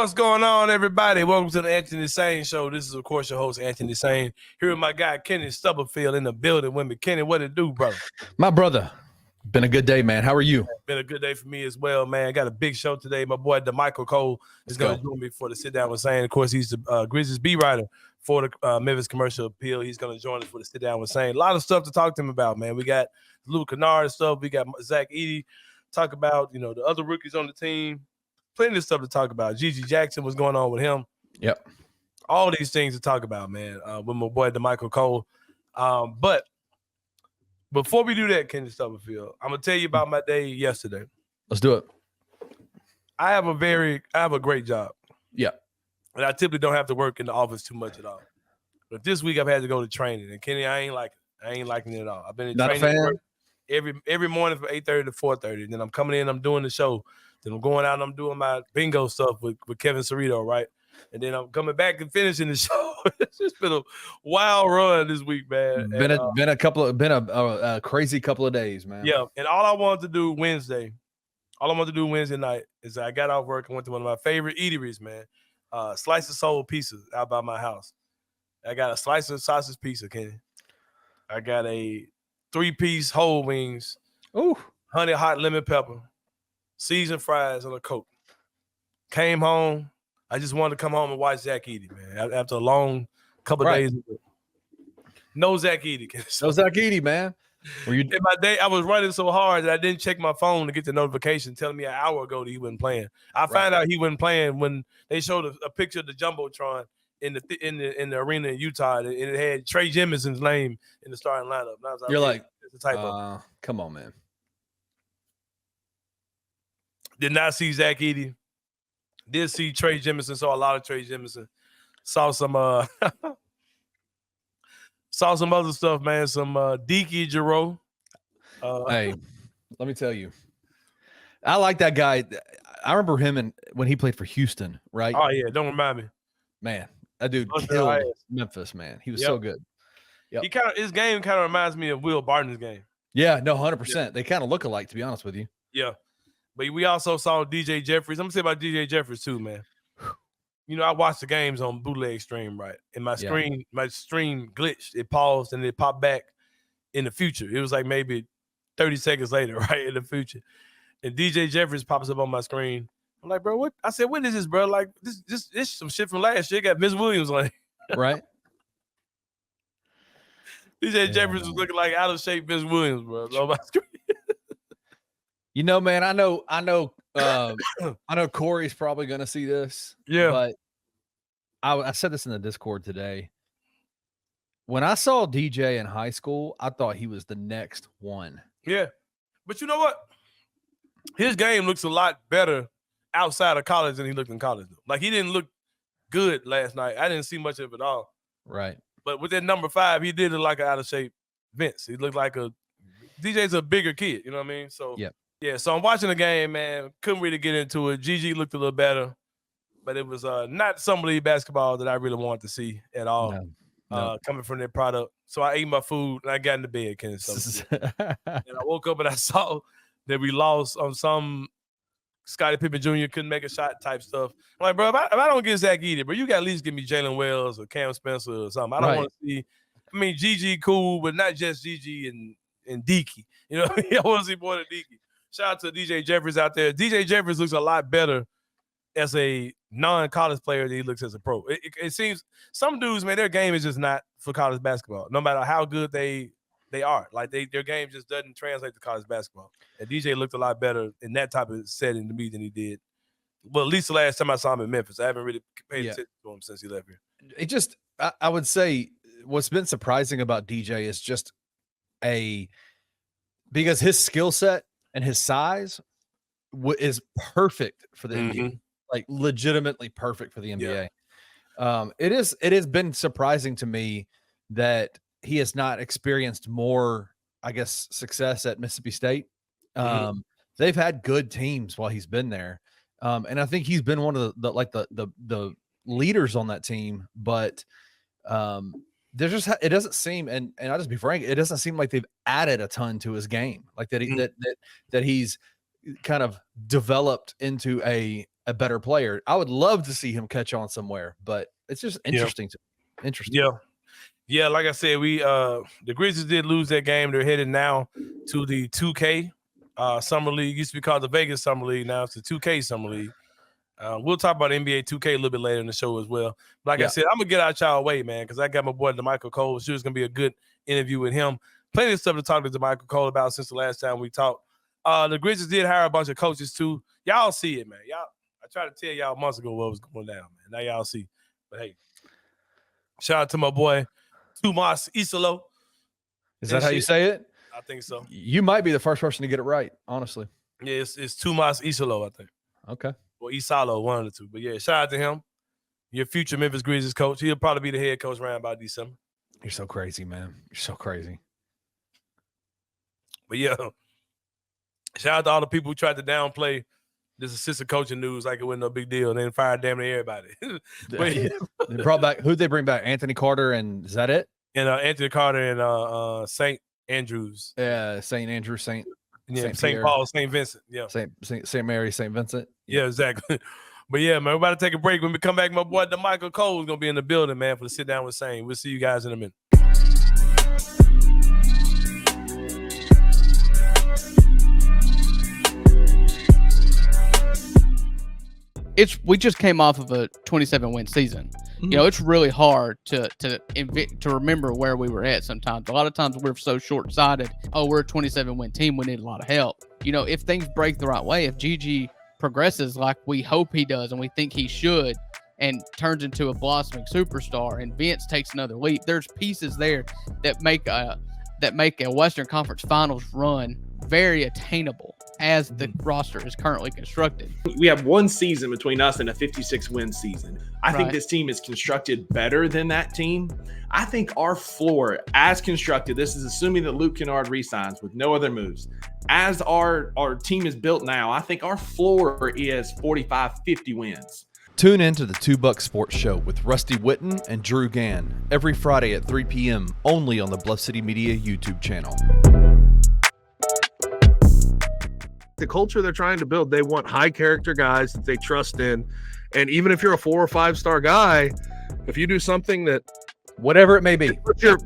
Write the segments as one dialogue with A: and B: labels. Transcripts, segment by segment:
A: What's going on, everybody? Welcome to the Anthony Sain Show. This is, of course, your host, Anthony Sain. Here with my guy, Kenny Stubblefield, in the building with me. Kenny, what it do, brother?
B: My brother, been a good day, man. How are you?
A: Been a good day for me as well, man. Got a big show today. My boy, Damichael Cole, is going to join me for the sit down with Sain. Of course, he's the Grizzlies beat writer for the Memphis Commercial Appeal. He's going to join us for the sit down with Sain. A lot of stuff to talk to him about, man. We got Kennard stuff. We got Zach Edey. Talk about, the other rookies on the team. Plenty of stuff to talk about. Gigi Jackson, what's going on with him?
B: Yep.
A: All these things to talk about, man, with my boy, Damichael Cole. But before we do that, Kenny Stubblefield, I'm going to tell you about my day yesterday.
B: Let's do it.
A: I have a great job.
B: Yeah.
A: And I typically don't have to work in the office too much at all. But this week I've had to go to training. And Kenny, I ain't liking it at all. I've been in training every morning from 8:30 to 4:30. Then I'm coming in, I'm doing the show. Then I'm going out and I'm doing my bingo stuff with Kevin Cerrito, right? And then I'm coming back and finishing the show. It's just been a wild run this week, man.
B: Been a crazy couple of days, man.
A: Yeah, and all I wanted to do Wednesday night is I got off work and went to one of my favorite eateries, man. Slice of Soul Pizza out by my house. I got a slice of sausage pizza, Kenny. I got a 3-piece whole wings.
B: Ooh.
A: Honey hot lemon pepper. Seasoned fries and a Coke. Came home. I just wanted to come home and watch Zach Edey, man. After a long couple of days. No Zach Edey.
B: No Zach Edey, man.
A: In my day, I was running so hard that I didn't check my phone to get the notification telling me an hour ago that he wasn't playing. I found out he wasn't playing when they showed a picture of the Jumbotron in the arena in Utah, and it had Trey Jemisin's name in the starting lineup. And I was like,
B: you're like,
A: it's a typo.
B: Come on, man.
A: Did not see Zach Edey. Did see Trey Jemison. Saw a lot of Trey Jemison. Saw some other stuff, man. Some Deaky Jarreau.
B: Hey, let me tell you, I like that guy. I remember him when he played for Houston, right?
A: Oh yeah, don't remind me.
B: Man, that dude killed Memphis, man. He was so good.
A: Yep. His game kind of reminds me of Will Barton's game.
B: Yeah, no, 100%. They kind of look alike, to be honest with you.
A: Yeah. But we also saw DJ Jeffries. I'm going to say about DJ Jeffries too, man. I watched the games on bootleg stream, right? And my stream glitched. It paused and it popped back in the future. It was like maybe 30 seconds later, right, in the future. And DJ Jeffries pops up on my screen. I'm like, bro, what? I said, what is this, bro? Like, this some shit from last year. Got Miss Williams on it.
B: Right.
A: DJ Jeffries was looking like out of shape Miss Williams, bro, on my screen.
B: Man, I know Corey's probably going to see this.
A: Yeah.
B: But I said this in the Discord today. When I saw DJ in high school, I thought he was the next one.
A: Yeah. But you know what? His game looks a lot better outside of college than he looked in college. Like, he didn't look good last night. I didn't see much of it at all.
B: Right.
A: But with that number 5, he did look like an out-of-shape Vince. He looked like DJ's a bigger kid. You know what I mean? So, yeah, so I'm watching the game, man. Couldn't really get into it. Gigi looked a little better, but it was not Summer League basketball that I really wanted to see at all. No. Coming from their product. So I ate my food and I got into bed, Kenny. And I woke up and I saw that we lost on some Scottie Pippen Jr. couldn't make a shot type stuff. I'm like, bro, if I don't get Zach Edey, bro, you got to at least give me Jalen Wells or Cam Spencer or something. I don't want to see. I mean, Gigi cool, but not just Gigi and Deaky. You know, I want to see more than Deaky. Shout out to DJ Jeffries out there. DJ Jeffries looks a lot better as a non-college player than he looks as a pro. It seems some dudes, man, their game is just not for college basketball, no matter how good they are. Like, their game just doesn't translate to college basketball. And DJ looked a lot better in that type of setting to me than he did. Well, at least the last time I saw him in Memphis. I haven't really paid attention to him since he left here.
B: It just, I would say what's been surprising about DJ is just because his skill set and his size is perfect for the NBA, like legitimately perfect for the NBA. Yeah. It has been surprising to me that he has not experienced more, I guess, success at Mississippi State. They've had good teams while he's been there. And I think he's been one of the leaders on that team, but there's just, it doesn't seem, and I'll just be frank, it doesn't seem like they've added a ton to his game, like that he's kind of developed into a a better player. I would love to see him catch on somewhere, but it's just interesting.
A: Yeah, like I said, the Grizzlies did lose that game. They're headed now to the 2K Summer League. It used to be called the Vegas Summer League. Now it's the 2K Summer League. We'll talk about NBA 2K a little bit later in the show as well. But like I said, I'm going to get out y'all way, man, because I got my boy Damichael Cole. Sure, it's going to be a good interview with him. Plenty of stuff to talk to Damichael Cole about since the last time we talked. The Grizzlies did hire a bunch of coaches, too. Y'all see it, man. I tried to tell y'all months ago what was going down, man. Now y'all see. But, hey, shout out to my boy, Tuah Isolo.
B: Is that how you say it?
A: I think so.
B: You might be the first person to get it right, honestly.
A: Yeah, it's Tuah Isolo, I think.
B: Okay.
A: Or Isalo, one of the two. But, yeah, shout out to him. Your future Memphis Grizzlies coach. He'll probably be the head coach around by December.
B: You're so crazy, man. You're so crazy.
A: But, yeah, shout out to all the people who tried to downplay this assistant coaching news like it wasn't no big deal, and then fired damn near everybody. But,
B: yeah. They brought back, who'd they bring back? Anthony Carter, and is that it?
A: And Anthony Carter and St. Andrews.
B: Yeah, St. Andrew, St.
A: Paul, St. Vincent. Yeah.
B: St. Mary, St. Vincent.
A: Yeah, exactly. But yeah, man, we're about to take a break. When we come back, my boy Damichael Cole is gonna be in the building, man, for the sit down with Sain. We'll see you guys in a minute.
C: We just came off of a 27-win season. Mm-hmm. You know, it's really hard to remember where we were at sometimes. A lot of times we're so short-sighted. Oh, we're a 27-win team. We need a lot of help. You know, if things break the right way, if Gigi progresses like we hope he does and we think he should and turns into a blossoming superstar and Vince takes another leap, there's pieces there that make a Western Conference Finals run very attainable as the roster is currently constructed.
D: We have one season between us and a 56-win season. I think this team is constructed better than that team. I think our floor, as constructed, this is assuming that Luke Kennard re-signs with no other moves. As our team is built now, I think our floor is 45, 50 wins.
B: Tune in to the $2 Sports Show with Rusty Witten and Drew Gann every Friday at 3 p.m. only on the Bluff City Media YouTube channel.
E: The culture they're trying to build, they want high character guys that they trust in. And even if you're a 4 or 5 star guy, if you do something that,
B: whatever it may be,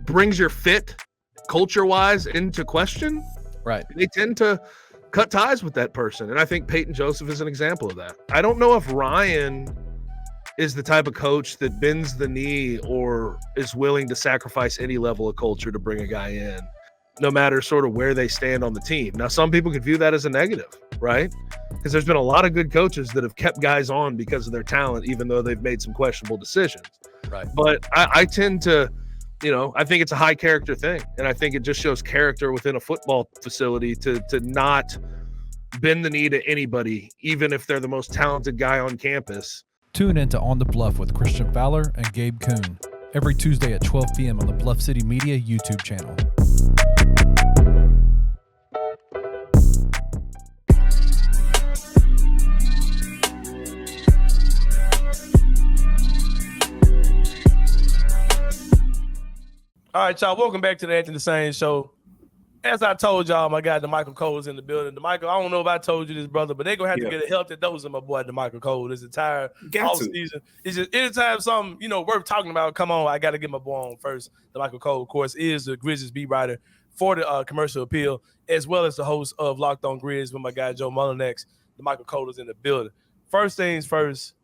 E: brings your fit culture wise into question,
B: right,
E: they tend to cut ties with that person. And I think Peyton Joseph is an example of that. I don't know if Ryan is the type of coach that bends the knee or is willing to sacrifice any level of culture to bring a guy in, no matter sort of where they stand on the team. Now, some people could view that as a negative, right? Because there's been a lot of good coaches that have kept guys on because of their talent, even though they've made some questionable decisions.
B: Right.
E: But I tend to, I think it's a high character thing. And I think it just shows character within a football facility to not bend the knee to anybody, even if they're the most talented guy on campus.
F: Tune into On the Bluff with Christian Fowler and Gabe Kuhn every Tuesday at 12 p.m. on the Bluff City Media YouTube channel.
A: All right, y'all. Welcome back to the Anthony Sain Show. As I told y'all, my guy Damichael Cole is in the building. Damichael, I don't know if I told you this, brother, but they're gonna have to get a healthy dose of my boy Damichael Cole this entire offseason. It's just anytime something worth talking about, come on, I got to get my boy on first. Damichael Cole, of course, is the Grizzlies beat writer for the Commercial Appeal, as well as the host of Locked On Grizz with my guy Joe Mullinex. Damichael Cole is in the building. First things first.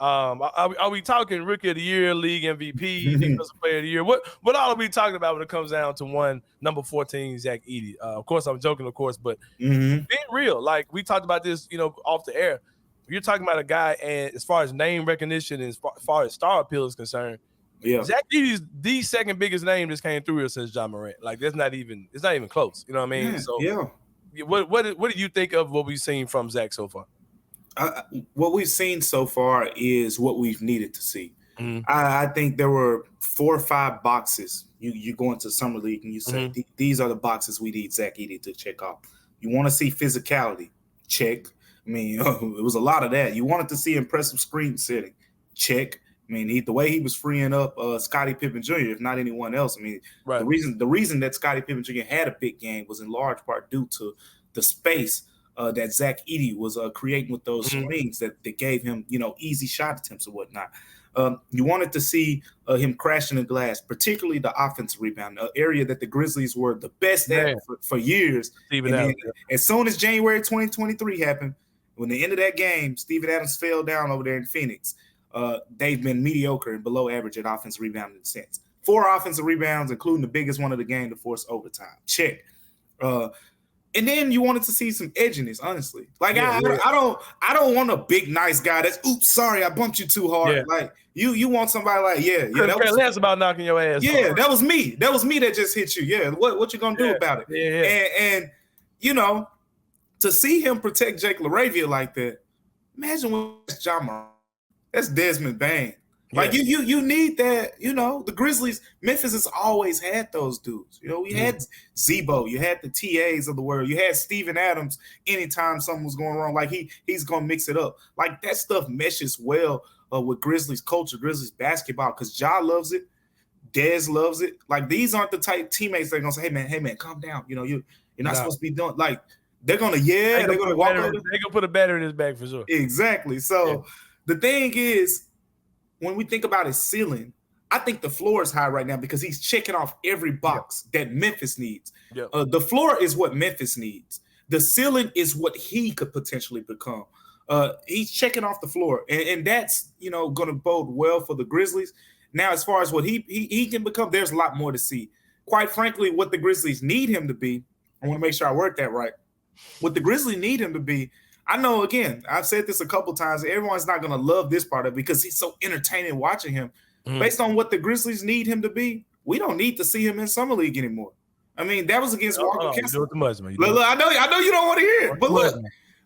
A: Are we talking Rookie of the Year, League MVP, Defensive Player of the Year? What all are we talking about when it comes down to one number 14, Zach Edey? Of course, I'm joking, of course, but being real, like we talked about this, off the air. You're talking about a guy, and as far as name recognition and as far as star appeal is concerned, Zach Edey is the second biggest name that's came through here since John Morant. Like it's not even close. You know what I mean? What do you think of what we've seen from Zach so far?
G: What we've seen so far is what we've needed to see. I think there were 4 or 5 boxes. You go into Summer League and you say, these are the boxes we need Zach Edey to check off. You want to see physicality, check. I mean, it was a lot of that. You wanted to see impressive screen setting, check. I mean, the way he was freeing up Scottie Pippen Jr., if not anyone else. I mean, the reason that Scottie Pippen Jr. had a big game was in large part due to the space that Zach Edey was creating with those screens that gave him, easy shot attempts and whatnot. You wanted to see him crashing the glass, particularly the offensive rebound, an area that the Grizzlies were the best at for years. As soon as January 2023 happened, when the end of that game, Steven Adams fell down over there in Phoenix. They've been mediocre and below average at offensive rebounding since. 4 offensive rebounds, including the biggest one of the game to force overtime. Check. And then you wanted to see some edginess, honestly. Like I don't want a big nice guy that's oops, sorry, I bumped you too hard. Yeah. Like you want somebody like, that was less
A: about knocking your ass.
G: Yeah, that was me. That was me that just hit you. Yeah, what you gonna do about it?
A: Yeah.
G: And to see him protect Jake LaRavia like that, imagine when it's Ja Morant. That's Desmond Bane. Like you need that, the Grizzlies, Memphis has always had those dudes. We had Zebo, you had the TAs of the world, you had Steven Adams anytime something was going wrong, like he's gonna mix it up. Like that stuff meshes well with Grizzlies culture, Grizzlies basketball, because Ja loves it, Dez loves it. Like these aren't the type teammates that are gonna say, hey man, calm down. You're not supposed to be doing like they're gonna they're gonna walk over.
A: They're gonna put a batter in his bag for sure.
G: Exactly. So the thing is, when we think about his ceiling, I think the floor is high right now because he's checking off every box that Memphis needs. The floor is what Memphis needs. The ceiling is what he could potentially become. He's checking off the floor, and that's going to bode well for the Grizzlies. Now, as far as what he can become, there's a lot more to see. Quite frankly, what the Grizzlies need him to be, I want to make sure I word that right. What the Grizzlies need him to be, I know, again, I've said this a couple times. Everyone's not going to love this part of it because he's so entertaining watching him. Based on what the Grizzlies need him to be, we don't need to see him in Summer League anymore. I mean, that was against Walker Kessler. Look, I know you don't want to hear it, but look,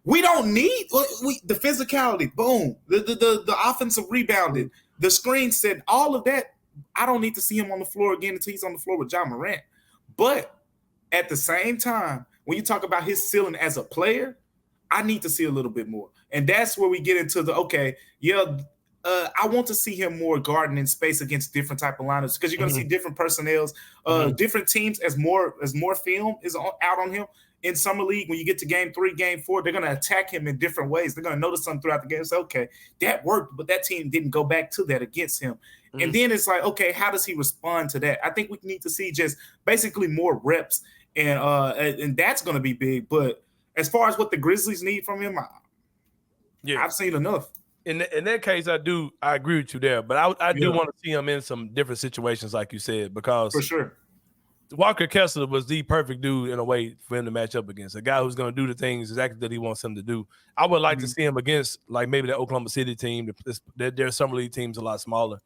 G: we don't need the physicality, boom, the offensive rebounding, the screen set, all of that. I don't need to see him on the floor again until he's on the floor with Ja Morant. But at the same time, when you talk about his ceiling as a player, I need to see a little bit more. And that's where we get into I want to see him more guarding in space against different type of lineups because you're going to see different personnels, different teams as more film is out on him in Summer League. When you get to game 3, game 4, they're going to attack him in different ways. They're going to notice something throughout the game. Say, okay, that worked, but that team didn't go back to that against him. And then it's like, okay, how does he respond to that? I think we need to see just basically more reps, and that's going to be big. But as far as what the Grizzlies need from him, I've seen enough.
A: In that case, I agree with you there. But I do want to see him in some different situations, like you said, because
G: for sure,
A: Walker Kessler was the perfect dude in a way for him to match up against. A guy who's going to do the things exactly that he wants him to do. I would like to see him against like maybe the Oklahoma City team. Their Summer League team's a lot smaller.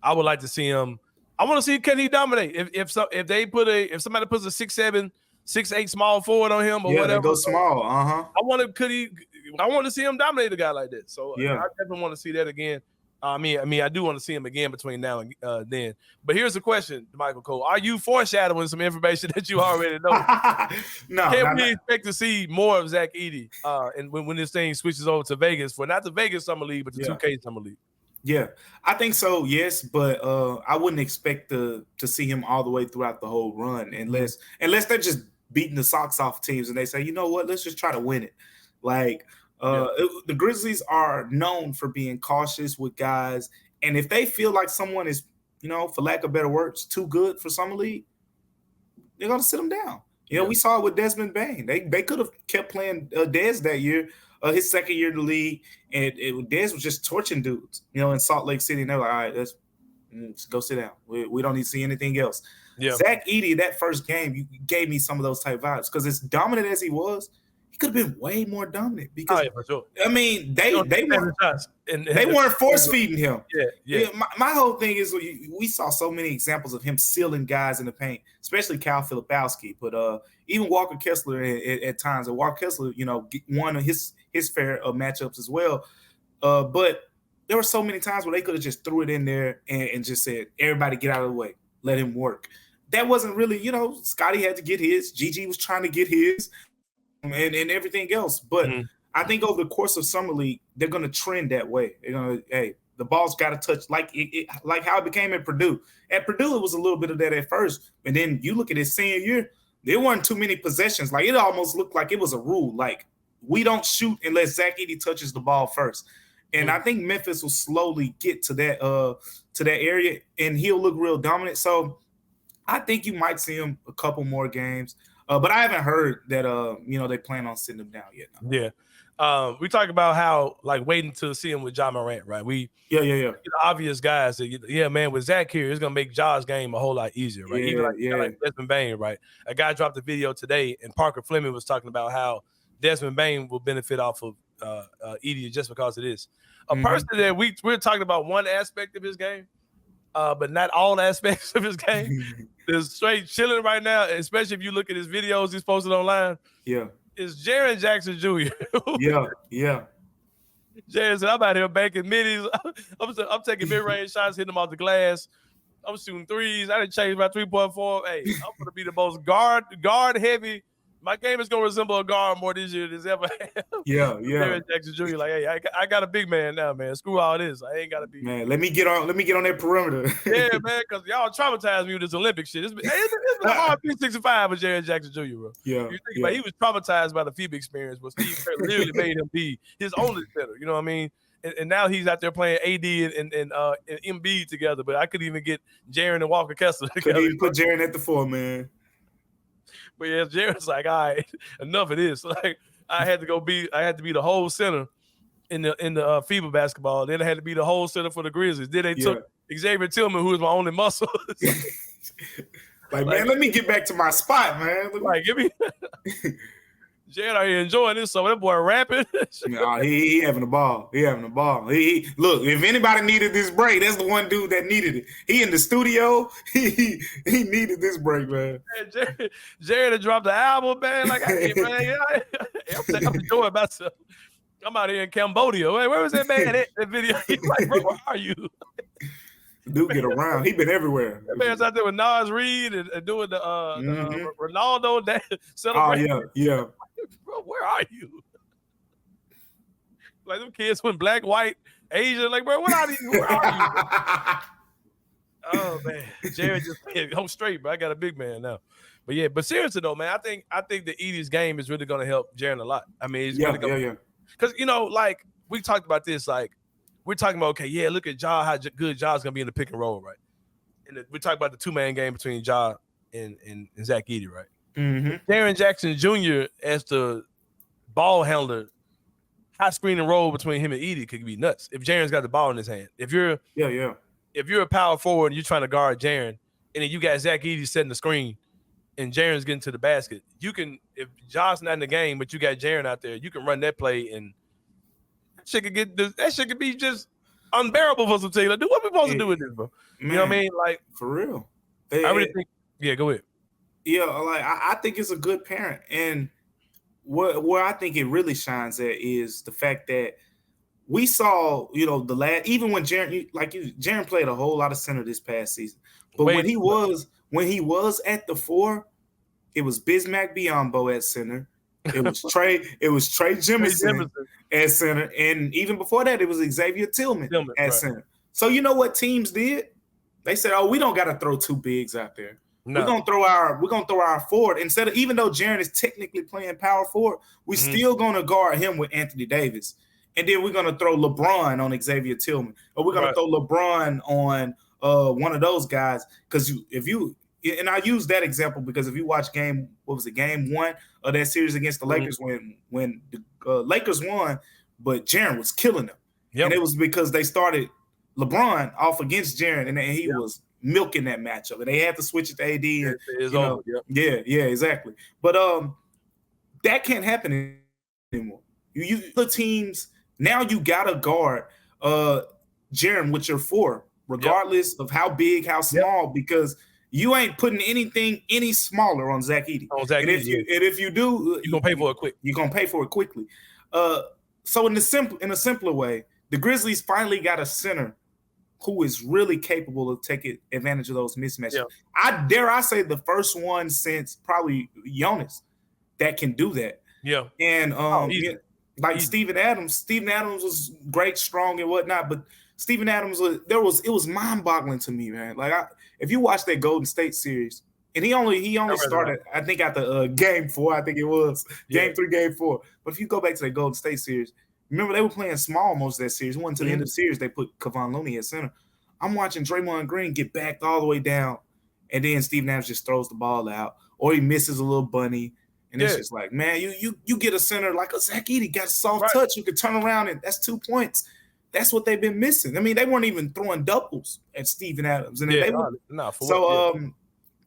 A: I would like to see him. I want to see, can he dominate? If somebody puts a 6'7", 6'8" small forward on him or whatever.
G: Go small.
A: I want to see him dominate a guy like that. So I definitely want to see that again. I mean, I do want to see him again between now and then. But here's the question, Damichael Cole: are you foreshadowing some information that you already know? Can we expect to see more of Zach Edey? And when this thing switches over to Vegas, for not the Vegas Summer League, but the 2K Summer League?
G: Yeah, I think so. Yes, but I wouldn't expect to see him all the way throughout the whole run, unless they're just beating the socks off teams and they say, you know what, let's just try to win it. Like the Grizzlies are known for being cautious with guys, and if they feel like someone is, for lack of better words, too good for Summer League, they're gonna sit them down. We saw it with Desmond Bane. They could have kept playing Dez that year. His second year in the league, and Dez was just torching dudes, in Salt Lake City. And they were like, all right, let's go sit down. We don't need to see anything else. Yeah. Zach Edey, that first game, you gave me some of those type vibes because as dominant as he was, he could have been way more dominant because,
A: for sure.
G: I mean, they weren't force feeding him. Yeah. My whole thing is we saw so many examples of him sealing guys in the paint, especially Kyle Filipowski, but even Walker Kessler at times. And Walker Kessler, won his fair matchups as well. But there were so many times where they could have just threw it in there and just said, everybody get out of the way, let him work. That wasn't really, Scotty had to get his. Gigi was trying to get his and everything else. But I think over the course of Summer League, they're going to trend that way. They're going to, the ball's got to touch like how it became at Purdue. At Purdue, it was a little bit of that at first. And then you look at his senior year, there weren't too many possessions. Like, it almost looked like it was a rule. Like, we don't shoot unless Zach Edey touches the ball first. And I think Memphis will slowly get to that area, and he'll look real dominant. So I think you might see him a couple more games. But I haven't heard that they plan on sitting him down yet.
A: Yeah. We talk about how waiting to see him with Ja Morant, right? The obvious guys that, man, with Zach here, it's gonna make Ja's game a whole lot easier, right? Even like Desmond Bane, right? A guy dropped a video today, and Parker Fleming was talking about how Desmond Bane will benefit off of Edey just because of this. A person that we're talking about one aspect of his game, but not all aspects of his game. Is straight chilling right now, especially if you look at his videos he's posted online.
G: Yeah.
A: Is Jaren Jackson Jr.
G: Yeah.
A: Jaren said, I'm out here banking middies. I'm taking mid-range shots, hitting them off the glass. I'm shooting threes. I didn't change my 3.4. Hey, I'm going to be the most guard heavy. My game is going to resemble a guard more this year than it's ever had.
G: Yeah.
A: Jaren Jackson Jr. Hey, I got a big man now, man. Screw all this. I ain't got to be.
G: Man, let me get on that perimeter.
A: Yeah, man, because y'all traumatized me with this Olympic shit. It's been a hard 365 with Jaren Jackson Jr., bro.
G: Yeah.
A: You think about it, he was traumatized by the FIBA experience, but Steve Kerr literally made him be his only center. You know what I mean? And now he's out there playing AD and Embiid together, but I couldn't even get Jaren and Walker Kessler together.
G: Couldn't even put Jaren at the 4, man.
A: But yeah, Jaren's like, all right, enough of this. I had to be the whole center in the FIBA basketball. Then I had to be the whole center for the Grizzlies. Then they took Xavier Tillman, who was my only muscle.
G: man, let me get back to my spot, man.
A: Give me Jaren out here enjoying this, so that boy rapping.
G: He having the ball. He having the ball. Look, if anybody needed this break, that's the one dude that needed it. He in the studio. He needed this break, man.
A: Jaren had dropped the album, man. I'm enjoying myself. I'm out here in Cambodia. Wait, where was that man at that video? He's like, bro, where are you?
G: Dude get around. He been everywhere.
A: That man's out there with Nas Reed and doing the Ronaldo celebration.
G: Oh, yeah.
A: Bro, where are you? Them kids went black, white, Asian. Bro, what are these? Where are you? Oh man, Jaren just home straight, bro. I got a big man now. But seriously though, man, I think the Edey's game is really going to help Jaren a lot. I mean, it's really going to because we talked about this. We're talking about look at Ja, how good Ja's going to be in the pick and roll, right? And we talk about the 2-man game between Ja and Zach Edey, right?
G: Mm-hmm.
A: Jaren Jackson Jr. as the ball handler, high screen and roll between him and Edey could be nuts. If Jaren's got the ball in his hand, if you're a power forward and you're trying to guard Jaren, and then you got Zach Edey setting the screen, and Jaren's getting to the basket, you can. If Ja's not in the game, but you got Jaren out there, you can run that play, and that shit could be just unbearable for some team. What we supposed to do with this, bro? You know what I mean?
G: For real.
A: I really think. Yeah, go ahead.
G: Yeah, I think it's a good parent, and where I think it really shines at is the fact that we saw, the lad. Even when Jaren played a whole lot of center this past season, but when he was at the 4, it was Bismack Biyombo at center. It was Trey Jemison at center, and even before that, it was Xavier Tillman at center. So you know what teams did? They said, "Oh, we don't got to throw 2 bigs out there. No. We're gonna throw our forward instead of, even though Jaren is technically playing power forward, we're still gonna guard him with Anthony Davis, and then we're gonna throw LeBron on Xavier Tillman, or we're gonna throw LeBron on one of those guys. Because and I use that example because if you watch game 1 of that series against the Lakers when the Lakers won, but Jaren was killing them, and it was because they started LeBron off against Jaren, and he was milking that matchup, and they had to switch it to AD. Yeah, exactly. But that can't happen anymore. You the teams now, you gotta guard Jaren with your 4, regardless of how big, how small, because you ain't putting anything any smaller on Zach Edey. And if you do,
A: you're gonna pay for it quick.
G: You're gonna pay for it quickly. So in a simpler way, the Grizzlies finally got a center who is really capable of taking advantage of those mismatches. Yeah. I say the first one since probably Jonas that can do that.
A: Yeah.
G: And Steven Adams was great, strong, and whatnot, but Steven Adams it was mind-boggling to me, man. If you watch that Golden State series And he only started, I think, at the game 4. I think it was game 3, game 4. But if you go back to the Golden State series, remember they were playing small most of that series. One to the end of the series, they put Kevon Looney at center. I'm watching Draymond Green get backed all the way down, and then Steven Adams just throws the ball out, or he misses a little bunny. And it's just like, man, you get a center like a Zach Edey, got a soft touch, you can turn around, and that's 2 points. That's what they've been missing. I mean, they weren't even throwing doubles at Steven Adams. And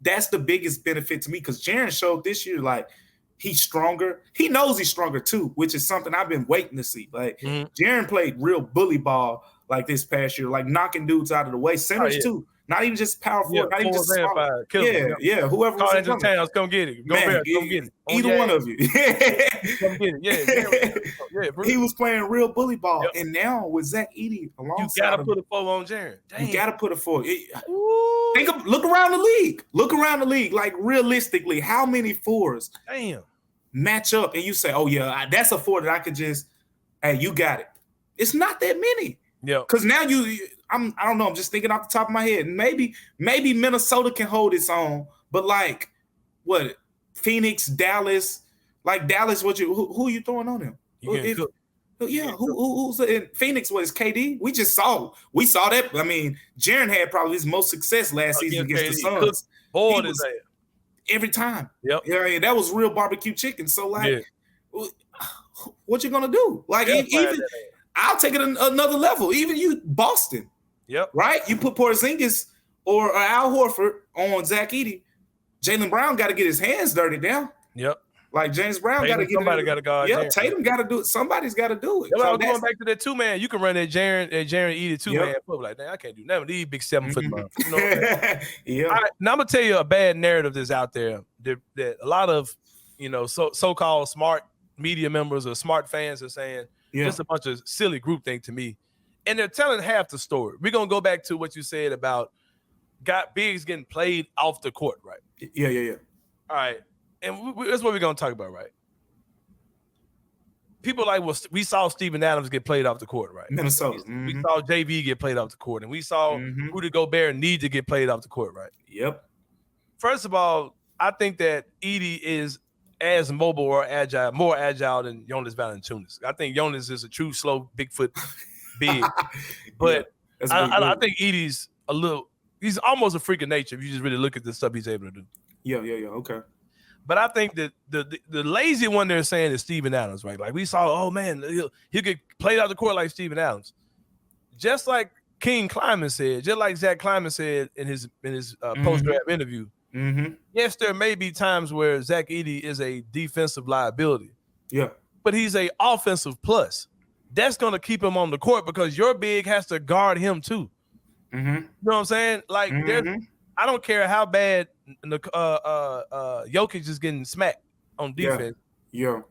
G: that's the biggest benefit to me, because Jaren showed this year, like, he's stronger. He knows he's stronger too, which is something I've been waiting to see. Like, Jaren played real bully ball like this past year, like knocking dudes out of the way. Centers too. Not even just power forward, not even just small. Whoever was in
A: towns, come get it. Go Bears, come get it.
G: Either one of you.
A: Come get it.
G: He was playing real bully ball. And now with Zach Edey alongside,
A: you gotta put a 4 on Jaren.
G: You gotta put a 4. Look around the league. Look around the league. Like, realistically, how many 4s match up and you say, oh yeah, that's a 4 that I could just, hey, you got it. It's not that many.
A: Yeah.
G: Because now I don't know. I'm just thinking off the top of my head. Maybe Minnesota can hold its own, but like, what? Phoenix, Dallas, like Dallas. Who are you throwing on them? Who's in Phoenix? What is KD? We saw that. I mean, Jaren had probably his most success last season against the Suns.
A: Boy, is that
G: every time.
A: Yep.
G: Yeah, that was real barbecue chicken. So like, what you gonna do? Like, even I'll take it another level. Even you, Boston.
A: Yep.
G: Right? You put Porzingis or Al Horford on Zach Edey. Jaylen Brown got to get his hands dirty now.
A: Yep.
G: Like, James Brown got to get
A: somebody got to guard.
G: Yeah, Tatum got to do it. Somebody's got to do it.
A: So going back to that 2-man, you can run that Jaren Edey 2-man. Like, dang, I can't do nothing. These big 7-foot moms. You know what I mean? Now I'm gonna tell you a bad narrative that's out there that a lot of so-called smart media members or smart fans are saying. Just a bunch of silly groupthink to me. And they're telling half the story. We're going to go back to what you said about bigs getting played off the court, right?
G: Yeah.
A: All right. And that's what we're going to talk about, right? People like, well, we saw Steven Adams get played off the court, right?
G: Minnesota.
A: We saw JV get played off the court. And we saw Rudy Gobert need to get played off the court, right?
G: Yep.
A: First of all, I think that Edey is as mobile or agile, more agile than Jonas Valanciunas. I think Jonas is a true slow Bigfoot big, but I think Edey's he's almost a freak of nature if you just really look at the stuff he's able to do.
G: Yeah. Okay.
A: But I think that the lazy one they're saying is Steven Adams, right? Like, we saw, oh man, he'll get played out the court like Steven Adams. Just like King Kleiman said, just like Zach Kleiman said in his post-draft interview. Yes, there may be times where Zach Edey is a defensive liability.
G: Yeah.
A: But he's a offensive plus. That's going to keep him on the court because your big has to guard him too. You know what I'm saying? Like, I don't care how bad Jokic is getting smacked on defense.
G: Yeah.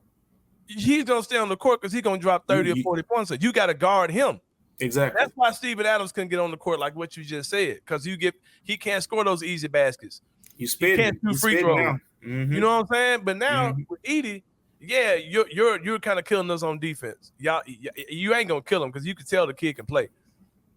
G: He's
A: going to stay on the court because he's going to drop 30 or 40 points. So you got to guard him.
G: Exactly.
A: That's why Steven Adams couldn't get on the court like what you just said, because he can't score those easy baskets. He can't do free throws. You know what I'm saying? But now with Edey, you're kind of killing us on defense. You ain't gonna kill him because you can tell the kid can play.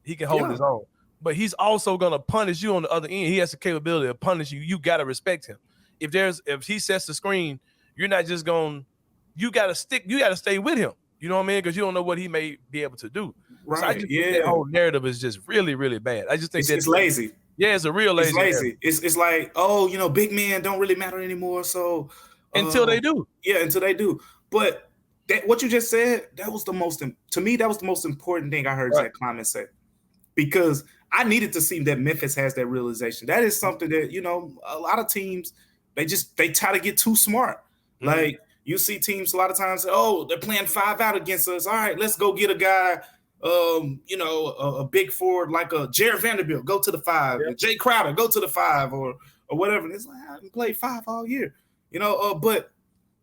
A: He can hold his own. But he's also gonna punish you on the other end. He has the capability of punishing you. You gotta respect him. If he sets the screen, you're not just going. You gotta stay with him. You know what I mean? Because you don't know what he may be able to do.
G: Right.
A: So I just think that whole narrative is just really, really bad. I just think
G: it's lazy.
A: Yeah, it's a real lazy.
G: It's lazy. It's like, big men don't really matter anymore. So
A: until they do.
G: Yeah, until they do. But what you just said, that was the most important thing I heard Zach Kleiman say. Because I needed to see that Memphis has that realization. That is something that, a lot of teams, they try to get too smart. Like, you see teams a lot of times say, oh, they're playing 5 out against us. All right, let's go get a guy, a big forward like a Jared Vanderbilt, go to the 5. Yeah. Jay Crowder, go to the 5 or whatever. And it's like, I haven't played 5 all year. But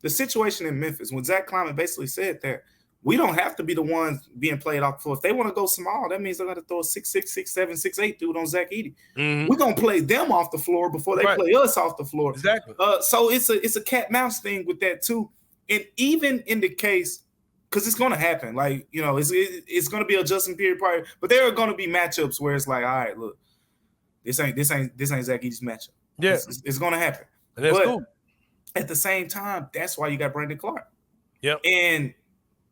G: the situation in Memphis, when Zach Kleiman basically said that, we don't have to be the ones being played off the floor. If they want to go small, that means they're going to throw a 6'6", 6'7", 6'8" dude on Zach Edey. We're going to play them off the floor before they play us off the floor.
A: Exactly.
G: So it's a cat-mouse thing with that too. And even in the case, because it's going to happen, like, it's going to be a adjustment period but there are going to be matchups where it's like, all right, look, this ain't Zach Edey's matchup.
A: Yeah,
G: it's going to happen.
A: And that's
G: but
A: cool.
G: At the same time, that's why you got Brandon Clark.
A: Yep.
G: And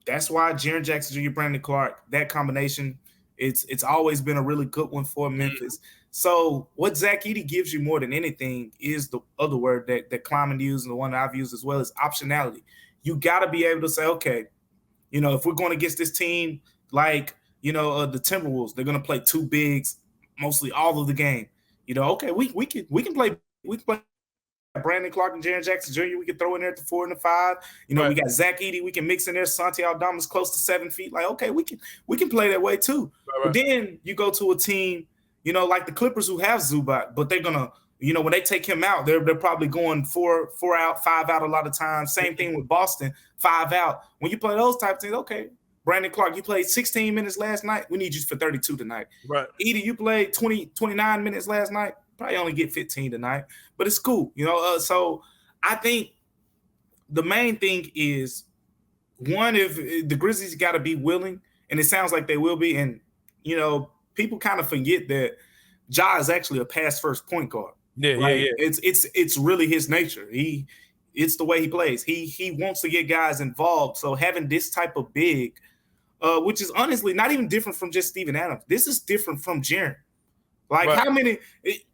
G: that's why Jaren Jackson Jr., Brandon Clark, that combination, it's always been a really good one for Memphis. So what Zach Edey gives you more than anything is the other word that Kleiman used and the one that I've used as well is optionality. You got to be able to say, okay, you know, if we're going against this team like, you know, the Timberwolves, they're going to play two bigs mostly all of the game. You know, okay, we can play Brandon Clark and Jaren Jackson Jr. We can throw in there at the 4 and the 5. You know, we got Zach Edey. We can mix in there. Santi Aldama's close to 7 feet. Like, okay, we can play that way too. Right. But then you go to a team, you know, like the Clippers who have Zubac, but they're gonna, you know, when they take him out, they're probably going four out, 5 out a lot of times. Same thing with Boston, 5 out. When you play those type of things, okay, Brandon Clark, you played 16 minutes last night. We need you for 32 tonight. Right. Edey, you played 29 minutes last night. Probably only get 15 tonight, but it's cool, you know. So I think the main thing is one, if the Grizzlies got to be willing, and it sounds like they will be. And you know, people kind of forget that Ja is actually a pass first point guard. Yeah. It's really his nature. It's the way he plays. He wants to get guys involved. So having this type of big, which is honestly not even different from just Steven Adams. This is different from Jaren. Like how many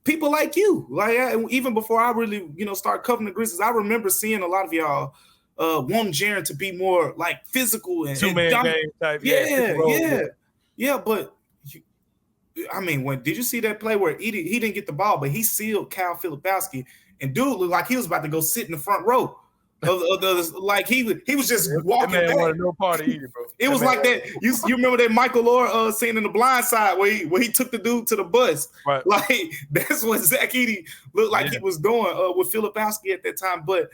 G: people like you, like even before I really, you know, start covering the Grizzlies, I remember seeing a lot of y'all want Jaren to be more like physical and two-man game type. Yeah. But I mean, did you see that play where he didn't get the ball, but he sealed Kyle Filipowski, and dude looked like he was about to go sit in the front row. Like he was just walking back. Wanted no part of Edey, bro. It was like that. You remember that Michael Orr scene in The Blind Side where he took the dude to the bus. Right. Like that's what Zach Edey looked like he was doing with Filipowski at that time. But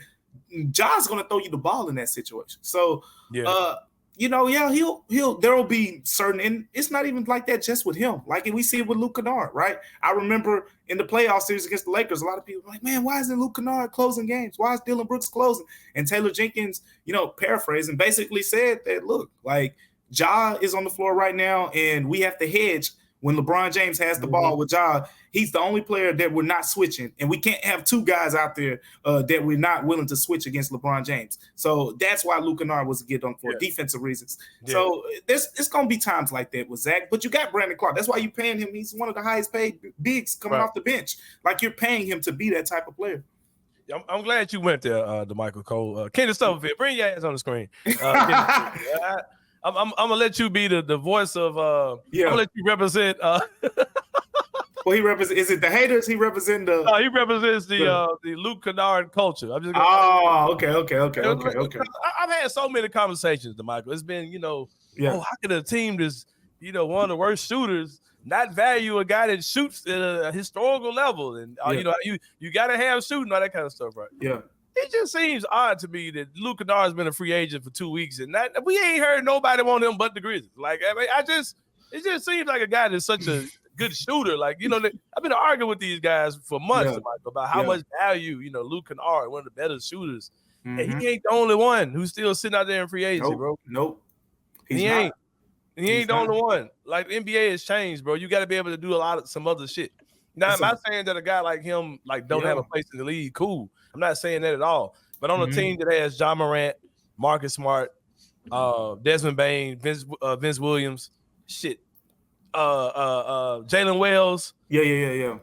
G: John's gonna throw you the ball in that situation. So you know, there will be certain, and it's not even like that just with him. Like we see it with Luke Kennard, right? I remember in the playoff series against the Lakers, a lot of people were like, man, why isn't Luke Kennard closing games? Why is Dylan Brooks closing? And Taylor Jenkins, you know, paraphrasing, basically said that, look, like Ja is on the floor right now, and we have to hedge when LeBron James has the ball with Ja. He's the only player that we're not switching, and we can't have two guys out there that we're not willing to switch against LeBron James. So that's why Luke Kennard was a get on for defensive reasons. Yeah. So it's going to be times like that with Zach, but you got Brandon Clark. That's why you're paying him. He's one of the highest paid bigs coming off the bench. Like you're paying him to be that type of player.
A: I'm glad you went there, Damichael Cole. Kennard Stubblefield, bring your ass on the screen. I'm gonna let you be the voice of. I'm gonna let you represent.
G: Well, he represents. Is it the haters? He represents the.
A: No, he represents the Luke Kennard culture. I'm just.
G: Okay.
A: I've had so many conversations, Damichael. It's been, you know, how could a team that's, you know, one of the worst shooters not value a guy that shoots at a historical level, and you know, you got to have shooting, all that kind of stuff, right?
G: Yeah.
A: It just seems odd to me that Luke Kennard has been a free agent for 2 weeks, and we ain't heard nobody want him but the Grizzlies. Like, I mean, it just seems like a guy that's such a good shooter. Like, you know, I've been arguing with these guys for months about how much value, you know, Luke Kennard, one of the better shooters, and he ain't the only one who's still sitting out there in free agency, bro.
G: Nope.
A: He ain't the only one. Like, the NBA has changed, bro. You got to be able to do some other shit. Now, am I saying that a guy like him don't have a place in the league? Cool. I'm not saying that at all. But on a team that has John Morant, Marcus Smart, Desmond Bain, Vince Williams, Jaylen Wells.
G: Yeah.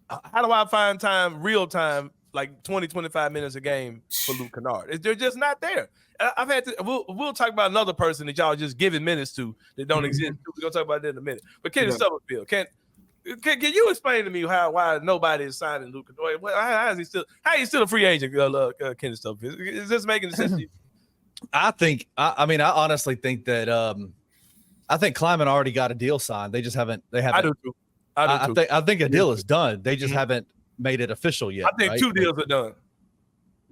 A: How do I find time, real time, like 20, 25 minutes a game for Luke Kennard? They're just not there. I've had to. We'll talk about another person that y'all just giving minutes to that don't exist. We're gonna talk about that in a minute. But Kennard Stubblefield, Can you explain to me why nobody is signing Luke Kennard? How is he still a free agent? Kennard Stubblefield, is this making sense to you?
B: I think. I mean, I honestly think that. I think Kleiman already got a deal signed. They just haven't. They haven't.
A: I do too.
B: I think a deal is done. They just haven't made it official yet.
A: I think 2 deals are done.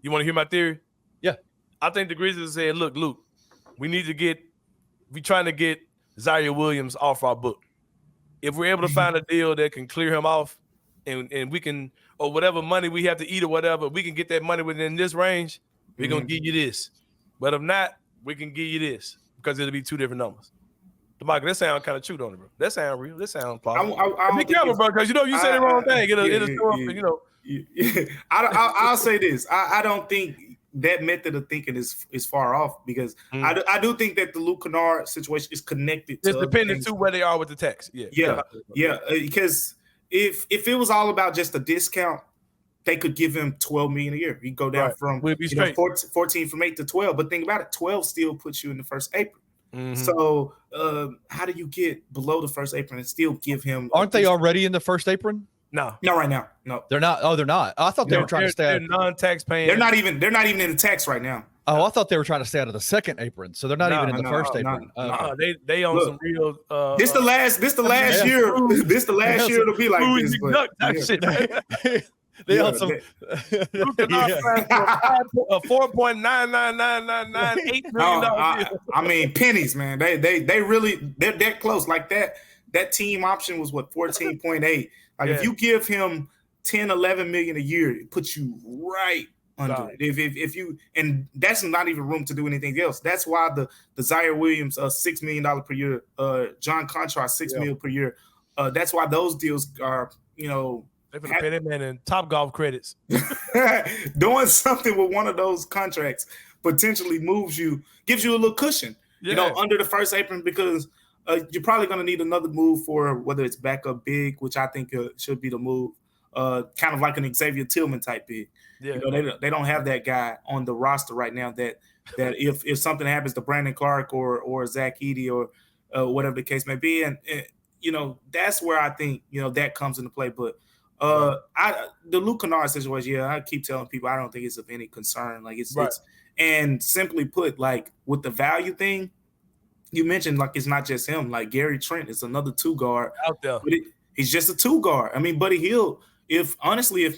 A: You want to hear my theory?
B: Yeah.
A: I think the Grizzlies said, "Look, Luke, we trying to get Zaire Williams off our book. If we're able to find a deal that can clear him off, and we can, or whatever money we have to eat or whatever, we can get that money within this range. We're gonna give you this. But if not, we can give you this because it'll be 2 different numbers." Michael, that sounds kind of true, don't it, bro? That sounds real. That sounds plausible. Be careful, bro, because you know you say the wrong thing. It'll show up, you know.
G: I'll say this. I don't think that method of thinking is far off because I do think that the Luke Kennard situation is connected.
A: It's dependent to where they are with the tax.
G: Yeah. Because if it was all about just a discount, they could give him $12 million a year. You go down from 14 from 8 to 12. But think about it, 12 still puts you in the first apron. Mm-hmm. So how do you get below the first apron and still give him?
B: Aren't they already in the first apron?
G: No, not right now. No,
B: they're not. Oh, they're not. I thought they were trying to stay.
A: They're non-tax paying.
G: They're not even in the tax right now.
B: Oh, I thought they were trying to stay out of the second apron, so they're not even in the first apron.
A: They own some real.
G: This the last year. This the last year it'll be like this. But,
B: They own some.
A: $4.99998 million.
G: I mean pennies, man. They really they're that close. Like that team option was what 14.8. Like if you give him 10, 11 million a year, it puts you right under it. If you, and that's not even room to do anything else. That's why the Zaire Williams $6 million per year, John Conchar $6 million per year. That's why those deals are,
A: they're gonna pay that man in Top Golf credits.
G: Doing something with one of those contracts potentially gives you a little cushion, under the first apron because you're probably going to need another move for whether it's backup big, which I think should be the move, kind of like an Xavier Tillman type big. Yeah. They don't have that guy on the roster right now that if something happens to Brandon Clark or Zach Edey or whatever the case may be, and that's where I think that comes into play. But the Luke Kennard situation, I keep telling people I don't think it's of any concern. Like it's and simply put, like with the value thing. You mentioned like it's not just him. Like Gary Trent is another 2 guard
A: out there.
G: But he's just a 2 guard. I mean, Buddy Hield. If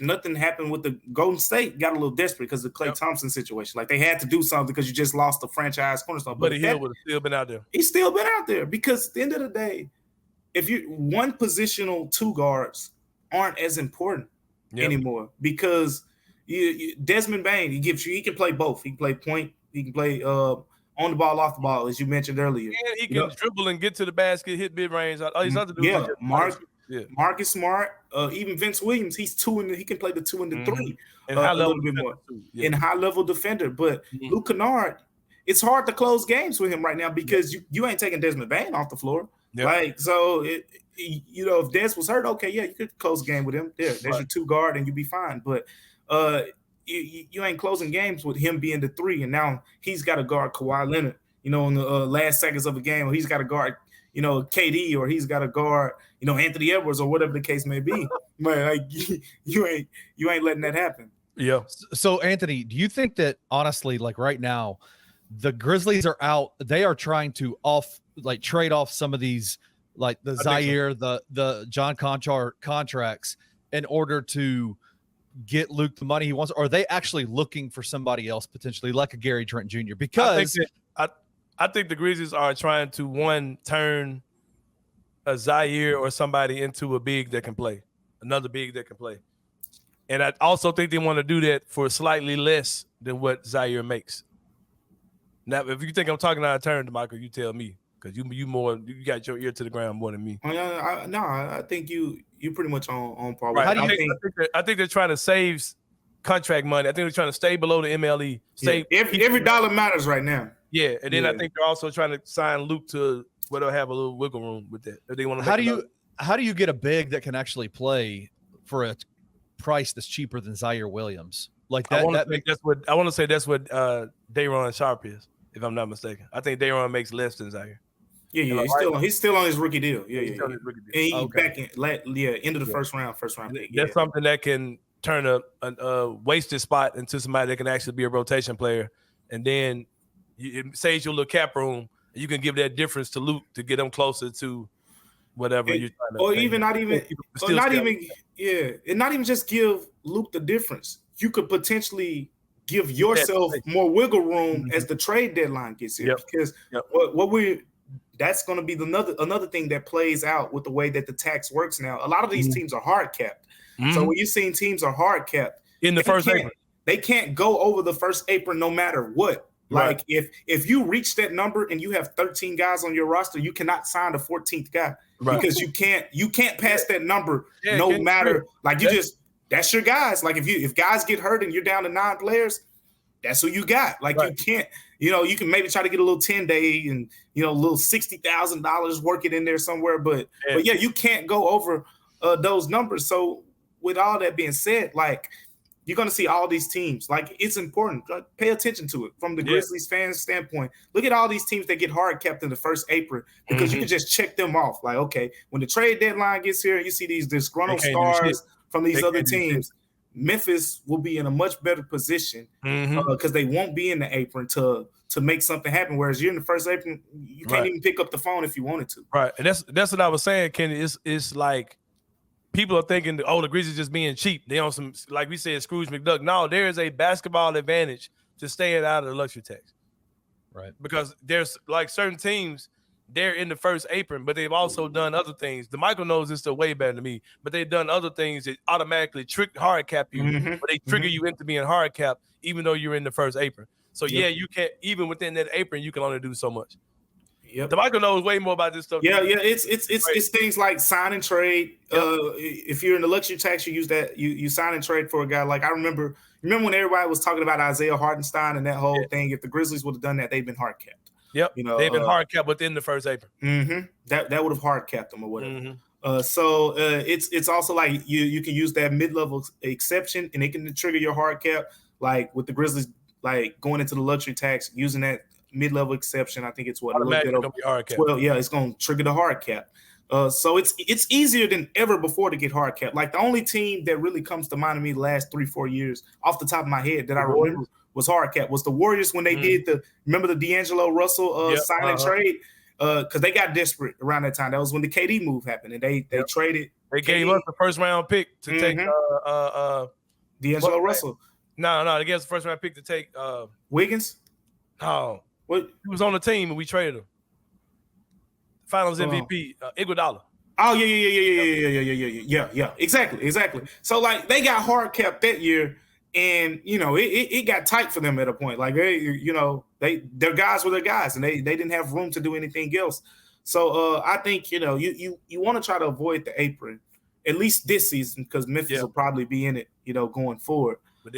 G: nothing happened with the Golden State, got a little desperate because of the Klay Thompson situation. Like they had to do something because you just lost the franchise cornerstone.
A: Buddy Hield would have still been out there.
G: He's still been out there because at the end of the day, if you one positional 2 guards aren't as important anymore because Desmond Bane he can play both. He can play point. He can play on the ball, off the ball, as you mentioned earlier.
A: And he can dribble and get to the basket, hit mid-range. All he's have to do
G: Marcus Smart, even Vince Williams, he's 2 and he can play the 2 and the 3.
A: And a
G: little bit more. And high-level defender. But Luke Kennard, it's hard to close games with him right now because you ain't taking Desmond Bane off the floor. Yep. Like, so, if Des was hurt, okay, you could close a game with him. There's your 2 guard and you'd be fine. But you ain't closing games with him being the 3, and now he's got to guard Kawhi Leonard, in the last seconds of a game, or he's got to guard, KD, or he's got to guard, Anthony Edwards, or whatever the case may be. But like you ain't letting that happen.
B: Yeah. So Anthony, do you think that honestly, like right now, the Grizzlies are out? They are trying to trade off some of these, like the Zaire, the John Conchar contracts, in order to get Luke the money he wants, or are they actually looking for somebody else potentially like a Gary Trent Jr.? Because
A: I think the Grizzlies are trying to turn a Zaire or somebody into a big that can play, another big that can play. And I also think they want to do that for slightly less than what Zaire makes. Now, if you think I'm talking out of turn, Michael, you tell me, because you got your ear to the ground more than me.
G: I think you pretty much on par.
A: Right. I think they're trying to save contract money. I think they're trying to stay below the MLE.
G: Every dollar matters right now.
A: Yeah, and then I think they're also trying to sign Luke to where they'll have a little wiggle room with that. If they want to.
B: How do you get a big that can actually play for a price that's cheaper than Zaire Williams? Like that. I
A: want to say that's what Day'Ron Sharpe is, if I'm not mistaken. I think Day'Ron makes less than Zaire.
G: Yeah, he's still on his rookie deal. Yeah. On his rookie deal. And back end of the first round pick.
A: That's something that can turn a wasted spot into somebody that can actually be a rotation player, and then it saves your little cap room. You can give that difference to Luke to get them closer to whatever you're trying to. Or even not even just give Luke the difference. You could potentially give yourself more wiggle room as the trade deadline gets here, because that's going to be another thing that plays out with the way that the tax works now. A lot of these teams are hard capped. So when you're seeing teams are hard capped in the first apron,
G: they can't go over the first apron no matter what. Like if you reach that number and you have 13 guys on your roster, you cannot sign the 14th guy because you can't pass that number no matter. Like that's your guys. Like if guys get hurt and you're down to 9 players, that's who you got. Like you can't, you can maybe try to get a little 10-day and a little $60,000 work it in there somewhere, but you can't go over those numbers. So with all that being said, like you're going to see all these teams. Like it's important. Pay attention to it from the Grizzlies fans standpoint. Look at all these teams that get hard capped in the first apron because you can just check them off. Like, okay, when the trade deadline gets here, you see these disgruntled stars from these other teams. Memphis will be in a much better position because they won't be in the apron to make something happen. Whereas you're in the first apron, you can't even pick up the phone if you wanted to.
A: Right, and that's what I was saying, Kenny. It's like people are thinking, the Grizzlies just being cheap. They on some, like we said, Scrooge McDuck. No, there is a basketball advantage to staying out of the luxury tax.
B: Right,
A: because there's like certain teams. They're in the first apron, but they've also done other things. Damichael knows this still way better than me, but they've done other things that automatically hard cap you, but they trigger you into being hard cap, even though you're in the first apron. So you can't, even within that apron, you can only do so much.
G: Yep.
A: Damichael knows way more about this stuff.
G: It's things like sign and trade. If you're in the luxury tax, you use that. You sign and trade for a guy. Like I remember when everybody was talking about Isaiah Hartenstein and that whole thing. If the Grizzlies would have done that, they'd been hard capped.
A: Yep, they've been hard capped within the first apron.
G: That would have hard capped them or whatever. So it's also like you can use that mid-level exception and it can trigger your hard cap. Like with the Grizzlies, like going into the luxury tax, using that mid-level exception, I think it's what a little bit over hard cap. Well, it's going to trigger the hard cap. So it's easier than ever before to get hard cap. Like the only team that really comes to mind to me the last 3-4 years, off the top of my head, that I remember was hard cap was the Warriors when they did remember the D'Angelo Russell sign and trade because they got desperate around that time. That was when the KD move happened and they traded.
A: They gave us the first round pick to take
G: D'Angelo Russell.
A: No, they gave us the first round pick to take
G: Wiggins.
A: No,
G: what?
A: He was on the team and we traded him. Finals MVP, Iguodala.
G: Oh yeah. Exactly. So like they got hard capped that year. And it got tight for them at a point. Like their guys were their guys, and they didn't have room to do anything else. So I think you want to try to avoid the apron at least this season because Memphis will probably be in it, going forward. But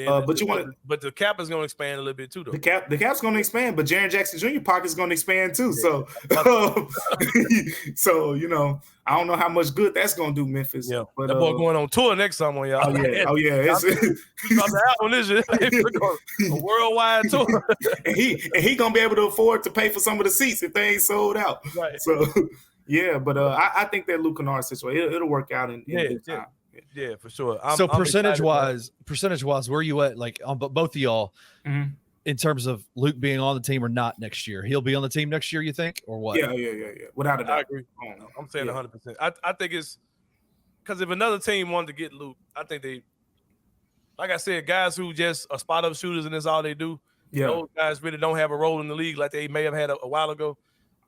A: the cap is going to expand a little bit too, though.
G: The cap's going to expand, but Jaren Jackson Jr. pocket is going to expand too. So, I don't know how much good that's going to do Memphis.
A: Yeah,
G: but
A: that boy going on tour next summer, y'all.
G: Oh yeah.
A: He's about to have on this shit. A worldwide tour,
G: and he going to be able to afford to pay for some of the seats if they ain't sold out.
A: Right.
G: So, but I think that Luke Kennard situation it'll work out in good time.
A: Yeah, for sure.
B: So percentage wise, where are you at? Like on both of y'all, in terms of Luke being on the team or not next year? He'll be on the team next year, you think, or what?
G: Yeah. Without a doubt.
A: I agree. I'm saying 100%. I think it's because if another team wanted to get Luke, I think they, like I said, guys who just are spot up shooters and that's all they do.
G: Yeah.
A: Those guys really don't have a role in the league like they may have had a while ago.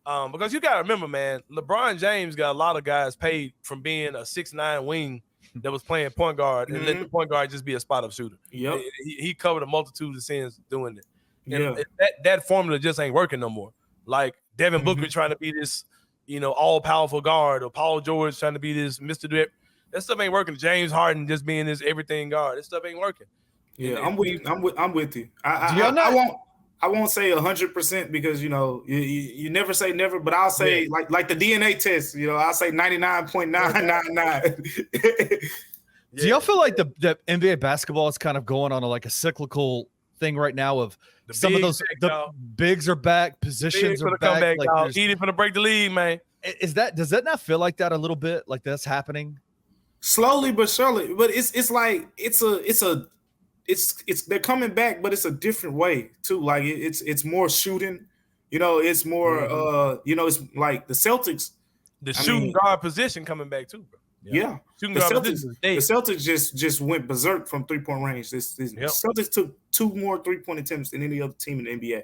A: Because you got to remember, man, LeBron James got a lot of guys paid from being a 6'9" wing that was playing point guard and let the point guard just be a spot up shooter.
G: Yep.
A: He covered a multitude of sins doing it. And that formula just ain't working no more. Like Devin Booker trying to be this, all powerful guard, or Paul George trying to be this Mr. Drip. That stuff ain't working. James Harden just being this everything guard. That stuff ain't working.
G: Yeah, I'm with you. I won't say 100% because you never say never, but I'll say like the DNA test. I'll say 99.999.
B: Do y'all feel like the NBA basketball is kind of going on a cyclical thing right now of some of those bigs are back, positions are back.
A: Edey finna break the lead, man.
B: Does that not feel like that a little bit? Like that's happening
G: slowly but surely. But it's they're coming back, but it's a different way too. Like it's more shooting, it's more it's like the Celtics.
A: The shooting guard position coming back too, bro.
G: Yeah. The Celtics just went berserk from 3-point range. The Celtics took 2 more 3-point attempts than any other team in the NBA.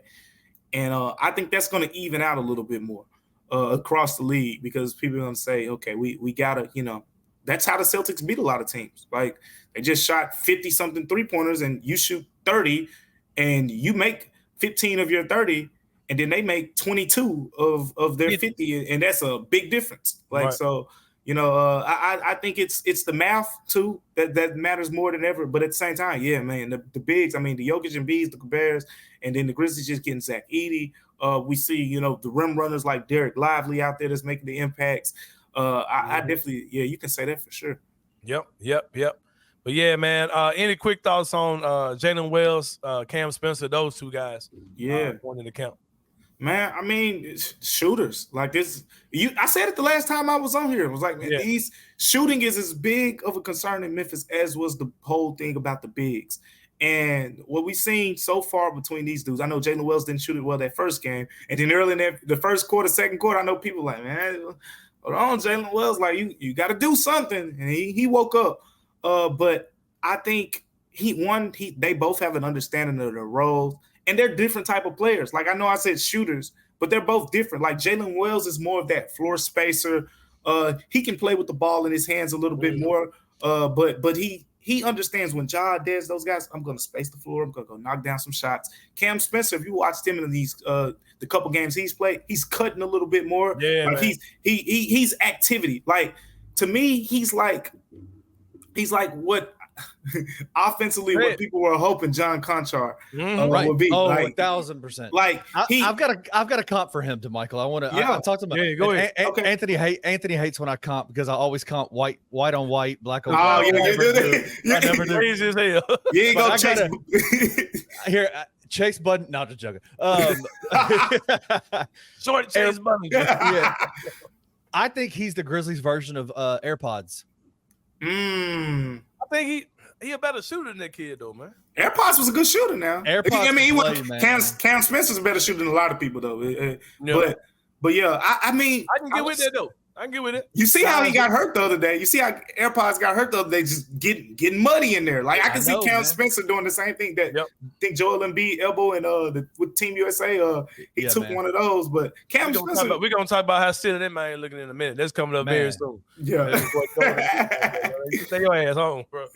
G: And I think that's going to even out a little bit more across the league because people are going to say, okay, we got to, that's how the Celtics beat a lot of teams. Like they just shot 50-something 3-pointers and you shoot 30 and you make 15 of your 30 and then they make 22 of their 50 and that's a big difference. So, I think it's the math too that matters more than ever. But at the same time, yeah, man, the bigs. I mean, the Jokic and B's, the Bears, and then the Grizzlies just getting Zach Edey. We see, the rim runners like Derek Lively out there that's making the impacts. I definitely, you can say that for sure.
A: Yep. But yeah, man. Any quick thoughts on Jalen Wells, Cam Spencer, those two guys? Going into count.
G: Man, I mean, shooters like this. I said it the last time I was on here. It was like, man, these shooting is as big of a concern in Memphis as was the whole thing about the bigs. And what we've seen so far between these dudes, I know Jalen Wells didn't shoot it well that first game, and then early in the first quarter, second quarter, I know people like, man, hold on, Jalen Wells, like you got to do something, and he woke up. But I think they both have an understanding of their roles. And they're different type of players. Like I know I said shooters, but they're both different. Like Jalen Wells is more of that floor spacer. He can play with the ball in his hands a little bit more. But he understands when Ja does those guys, I'm going to space the floor. I'm going to go knock down some shots. Cam Spencer, if you watched him in these the couple games he's played, he's cutting a little bit more.
A: Yeah,
G: like he's activity. Like to me, he's like what. Offensively, what people were hoping John Conchar would be.
B: 1,000%.
G: Like
B: I've got a comp for him, Damichael. I want to. I talked about.
A: Yeah, go ahead.
B: Anthony hates when I comp because I always comp white on white, black on
G: black.
B: I never do.
A: Crazy as hell.
G: You ain't gonna chase
B: here. Chase Budden, not just joking.
A: Short Chase Budden.
B: Yeah. I think he's the Grizzlies version of AirPods.
A: I think he a better shooter than that kid though, man.
G: AirPods was a good shooter now.
B: AirPods
G: Cam Spencer's a better shooter than a lot of people though. But yeah, I mean
A: I can get with that though. I can get with it.
G: You see how he got hurt the other day. You see how AirPods got hurt the other day, just getting muddy in there. Like I can see Cam Spencer doing the same thing that I think Joel Embiid elbow and with Team USA he took one of those. But Cam Spencer,
A: we're gonna talk about how silly that man looking in a minute. That's coming up very soon.
G: Yeah.
A: Stay your ass home, bro.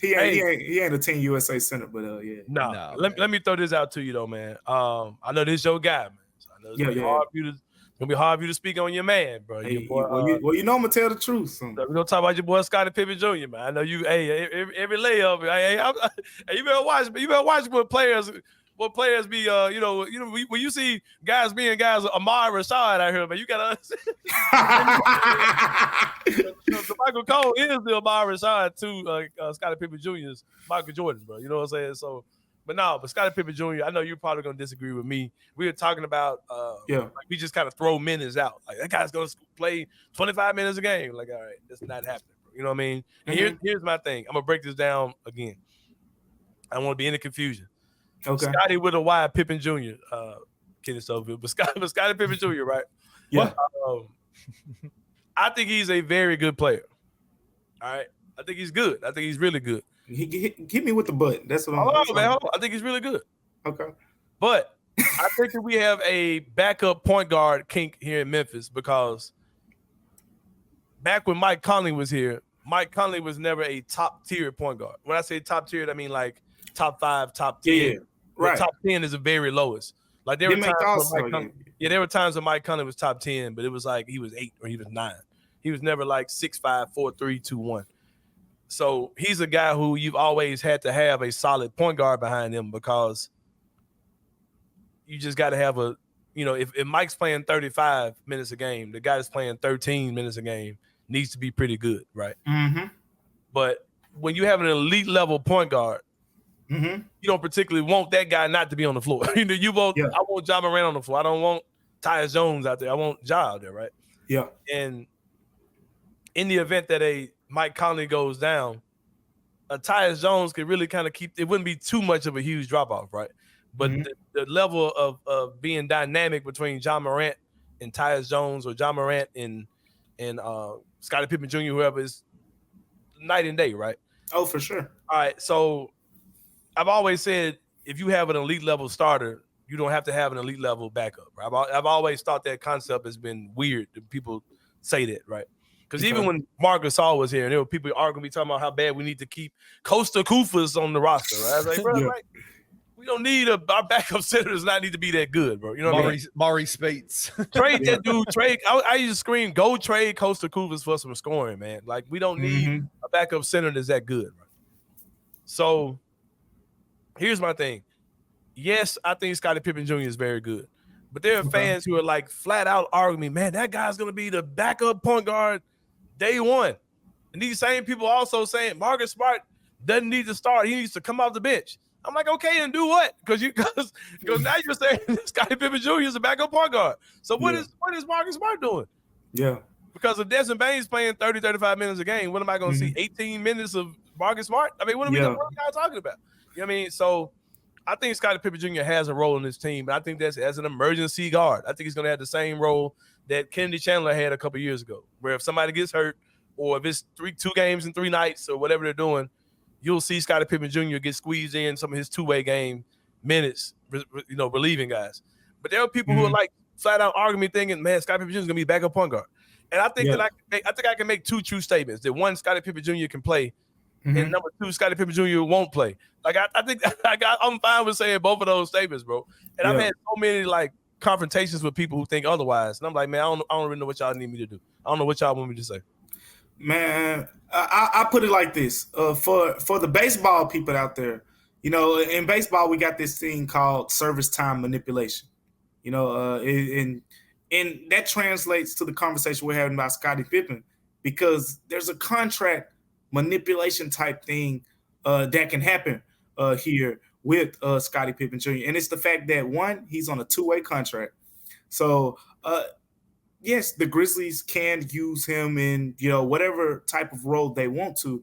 G: He ain't a Team USA center, but
A: No. Let me throw this out to you though, man. I know this your guy, man. So I know it's gonna be hard for you to speak on your man, bro. Your boy,
G: I'm gonna tell the truth. So.
A: We're gonna talk about your boy Scottie Pippen Jr., man. I know you. Every layup. You better watch. You better watch what players be. When you see guys being guys, Amar Rashad out here, man, you gotta. Michael Cole is the Amar Rashad to Scottie Pippen Jr.'s Michael Jordan, bro. You know what I'm saying? So. But Scottie Pippen Jr., I know you're probably going to disagree with me. We were talking about, like we just kind of throw minutes out. Like, that guy's going to play 25 minutes a game. Like, all right, that's not happening, bro. You know what I mean? And here's my thing. I'm going to break this down again. I don't want to be any confusion.
G: Okay.
A: Scottie with a Y, Pippen Jr., kidding so good. But Scottie Pippen Jr., right?
G: Yeah.
A: I think he's a very good player. All right? I think he's good. I think he's really good.
G: Hit me with the butt. That's what I'm
A: saying. Hold on. I think he's really good.
G: Okay.
A: But I think that we have a backup point guard kink here in Memphis because back when Mike Conley was here, Mike Conley was never a top-tier point guard. When I say top-tier, I mean like top 5, top 10.
G: Yeah, right.
A: The top 10 is the very lowest. Like there were times when Mike Conley was top 10, but it was like he was 8 or he was 9. He was never like 6'5", 4'3", 2'1". So he's a guy who you've always had to have a solid point guard behind him because you just got to have if Mike's playing 35 minutes a game, the guy that's playing 13 minutes a game needs to be pretty good, right?
G: Mm-hmm.
A: But when you have an elite level point guard, you don't particularly want that guy not to be on the floor. I want Ja Morant on the floor. I don't want Tyus Jones out there. I want Ja out there, right?
G: Yeah.
A: And in the event that Mike Conley goes down, Tyus Jones could really kind of it wouldn't be too much of a huge drop off, right? But the level of being dynamic between Ja Morant and Tyus Jones or Ja Morant and Scottie Pippen Jr., whoever, is night and day, right?
G: Oh, for sure.
A: All right. So I've always said if you have an elite level starter, you don't have to have an elite level backup. Right? I've always thought that concept has been weird that people say that, right? Because even when Marc Gasol was here, and there were people arguing, talking about how bad we need to keep Costa Kufas on the roster. Right? I was like, bro, don't need our backup center does not need to be that good, bro. You know what I mean?
B: Maurice Spates.
A: Trade that dude. Trade. I used to scream, go trade Costa Kuvas for some scoring, man. Like, we don't need a backup center that's that good, bro. So here's my thing. Yes, I think Scottie Pippen Jr. is very good. But there are fans who are like flat out arguing me, man, that guy's going to be the backup point guard day one. And these same people also saying Marcus Smart doesn't need to start. He needs to come off the bench. I'm like, okay, and do what? Because now you're saying Scottie Pippen Jr. is a backup point guard. So what is Marcus Smart doing?
G: Yeah.
A: Because if Desmond Bane's playing 30, 35 minutes a game, what am I going to see? 18 minutes of Marcus Smart? I mean, what are we talking about? You know what I mean? So I think Scottie Pippen Jr. has a role in this team, but I think that's as an emergency guard. I think he's going to have the same role that Kennedy Chandler had a couple years ago, where if somebody gets hurt or if it's 2 games in 3 nights or whatever they're doing, you'll see Scottie Pippen Jr. get squeezed in some of his two-way game minutes, relieving guys. But there are people who are like flat out arguing me thinking, man, Scottie Pippen Jr. is going to be backup point guard. And I think that I can make 2 true statements. That one, Scottie Pippen Jr. can play, and number 2, Scottie Pippen Jr. won't play. Like I think I'm fine with saying both of those statements, bro. And I've had so many like confrontations with people who think otherwise, and I'm like, man, I don't really know what y'all need me to do. I don't know what y'all want me to say.
G: Man, I put it like this: for the baseball people out there, in baseball we got this thing called service time manipulation. And that translates to the conversation we're having about Scottie Pippen, because there's a contract manipulation type thing that can happen here with Scottie Pippen Jr. And it's the fact that, one, he's on a 2-way contract. So, yes, the Grizzlies can use him in, whatever type of role they want to.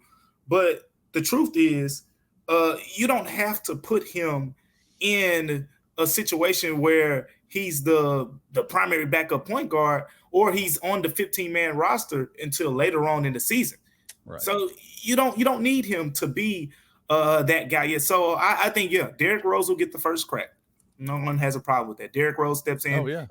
G: But the truth is, you don't have to put him in a situation where he's the primary backup point guard or he's on the 15-man roster until later on in the season. Right. So you don't need him to be that guy yet. So I think, Derrick Rose will get the first crack. No one has a problem with that. Derrick Rose steps in. Oh, yeah.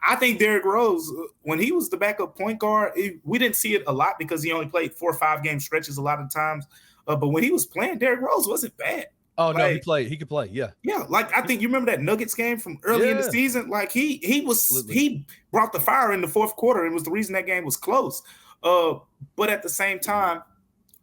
G: I think Derrick Rose, when he was the backup point guard, we didn't see it a lot because he only played 4 or 5 game stretches a lot of times. But when he was playing, Derrick Rose wasn't bad.
B: Oh, no, he could play. Yeah.
G: Yeah. Like, I think you remember that Nuggets game from early in the season. Like he brought the fire in the fourth quarter and was the reason that game was close. But at the same time,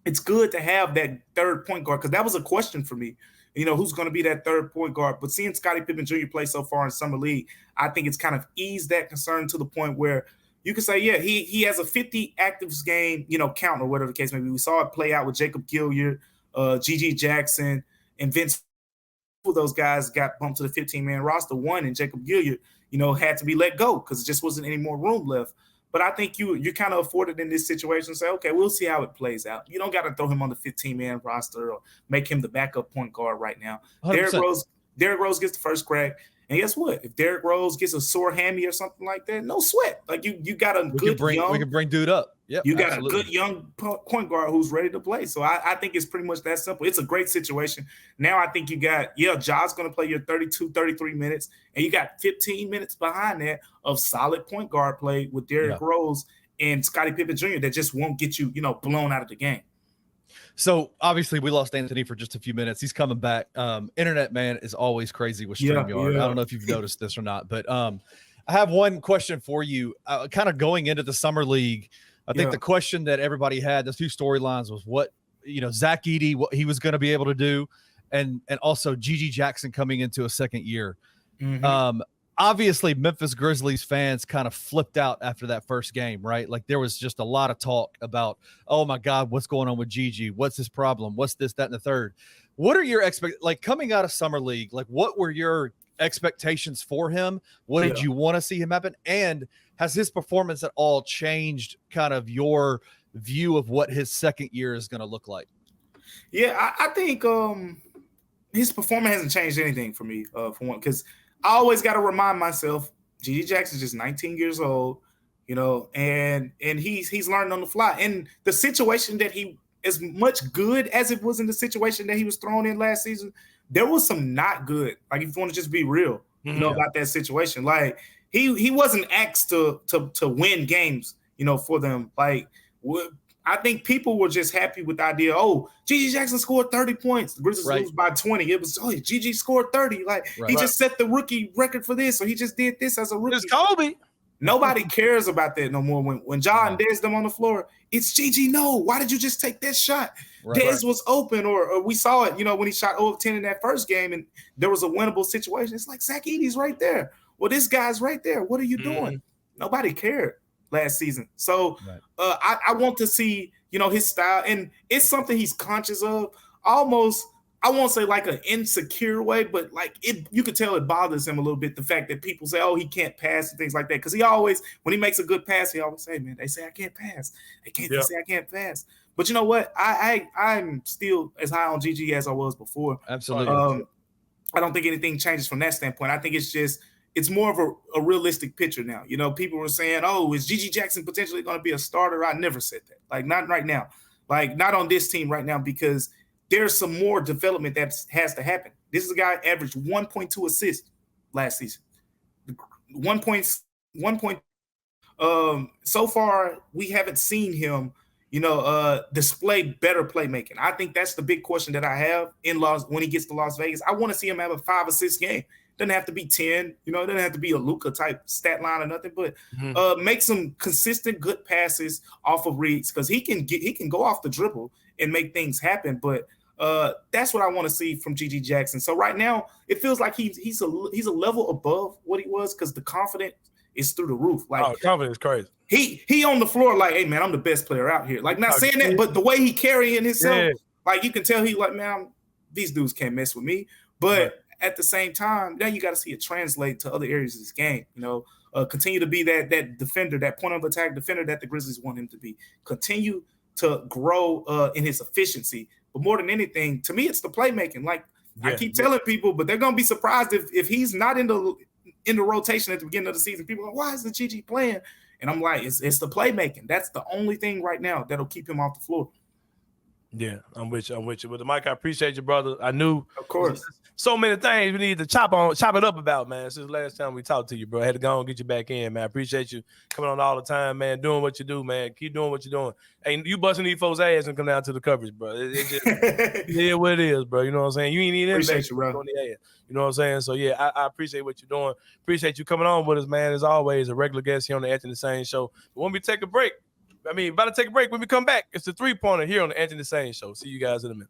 G: it's good to have that third point guard, because that was a question for me. Who's going to be that third point guard? But seeing Scottie Pippen Jr. play so far in Summer League, I think it's kind of eased that concern to the point where you can say, yeah, he has a 50 actives game, count or whatever the case may be. We saw it play out with Jacob Gilliard, G.G. Jackson, and Vince. Two of those guys got bumped to the 15-man roster. One, and Jacob Gilliard, had to be let go because it just wasn't any more room left. But I think you're kind of afforded in this situation to say, okay, we'll see how it plays out. You don't got to throw him on the 15-man roster or make him the backup point guard right now. Derrick Rose gets the first crack. And guess what? If Derrick Rose gets a sore hammy or something like that, no sweat. Like you got a we
B: can bring dude up. Yeah,
G: you got a good young point guard who's ready to play. So I think it's pretty much that simple. It's a great situation. Now I think you got, Ja's going to play your 32, 33 minutes, and you got 15 minutes behind that of solid point guard play with Derrick Rose and Scottie Pippen Jr. that just won't get you, blown out of the game.
B: So obviously we lost Anthony for just a few minutes. He's coming back. Internet man is always crazy with StreamYard. I don't know if you've noticed this or not, but I have one question for you. Kind of going into the summer league, I think the question that everybody had, the 2 storylines, was what Zach Edey, what he was going to be able to do, and also G.G. Jackson coming into a second year. Obviously, Memphis Grizzlies fans kind of flipped out after that first game, right? Like, there was just a lot of talk about, oh my God, what's going on with Gigi? What's his problem? What's this, that, and the third? What are your coming out of summer league? Like, what were your expectations for him? What did you want to see him happen? And has his performance at all changed kind of your view of what his second year is going to look like?
G: Yeah, I think his performance hasn't changed anything for me, for one, because I always got to remind myself, G.G. Jackson's just 19 years old, and he's learning on the fly. And the situation that he, as much good as it was in the situation that he was thrown in last season, there was some not good. Like, if you want to just be real, about that situation. Like, he wasn't asked to win games, for them. Like, I think people were just happy with the idea. Oh, GG Jackson scored 30 points. The Grizzlies lose by 20. It was GG scored 30. Like he just set the rookie record for this, or he just did this as a rookie.
A: It's Kobe.
G: Nobody cares about that no more. When Ja and Dez them on the floor, it's GG. No, why did you just take that shot? Dez was open, or we saw it. When he shot 0 of 10 in that first game, and there was a winnable situation. It's like Zach Edey's right there. Well, this guy's right there. What are you doing? Nobody cared last season. So I want to see, his style, and it's something he's conscious of. Almost, I won't say like an insecure way, but like you could tell it bothers him a little bit, the fact that people say, oh, he can't pass and things like that. Because he always, when he makes a good pass, he always say, man, they say I can't pass. They say I can't pass. But you know what? I'm still as high on GG as I was before.
B: Absolutely.
G: I don't think anything changes from that standpoint. I think it's more of a realistic picture now. People were saying, oh, is GG Jackson potentially going to be a starter? I never said that. Like, not right now. Like, not on this team right now, because there's some more development that has to happen. This is a guy averaged 1.2 assists last season. 1 point. So far, we haven't seen him, display better playmaking. I think that's the big question that I have when he gets to Las Vegas. I want to see him have a 5-assist game. Doesn't have to be 10, it doesn't have to be a Luka type stat line or nothing, but make some consistent good passes off of reads, because he can go off the dribble and make things happen. But that's what I want to see from GG Jackson. So right now, it feels like he's a level above what he was, because the confidence is through the roof. Like,
A: confidence is crazy.
G: He on the floor like, hey man, I'm the best player out here. Like, not saying that, but the way he carrying himself, like you can tell he like, man, these dudes can't mess with me. But at the same time, now you got to see it translate to other areas of this game. Continue to be that defender, that point of attack defender that the Grizzlies want him to be. Continue to grow in his efficiency. But more than anything, to me, it's the playmaking. Like I keep telling people, but they're gonna be surprised if he's not in the rotation at the beginning of the season. People are like, why is the GG playing? And I'm like, it's the playmaking. That's the only thing right now that'll keep him off the floor.
A: Yeah, I'm with you. But Mike, I appreciate you, brother. I knew,
G: of course,
A: so many things we need to chop it up about, man. Since the last time we talked to you, bro, I had to go and get you back in, man. I appreciate you coming on all the time, man. Doing what you do, man. Keep doing what you're doing. Hey, you busting these folks' ass and come down to the coverage, bro. It just yeah, what it is, bro. You know what I'm saying? You ain't need that.
G: Appreciate you, bro.
A: You know what I'm saying? So yeah, I appreciate what you're doing. Appreciate you coming on with us, man. As always, a regular guest here on the Anthony Sain Show. But when we take a break. About to take a break. When we come back, it's the 3-pointer here on the Anthony Sain Show. See you guys in a minute.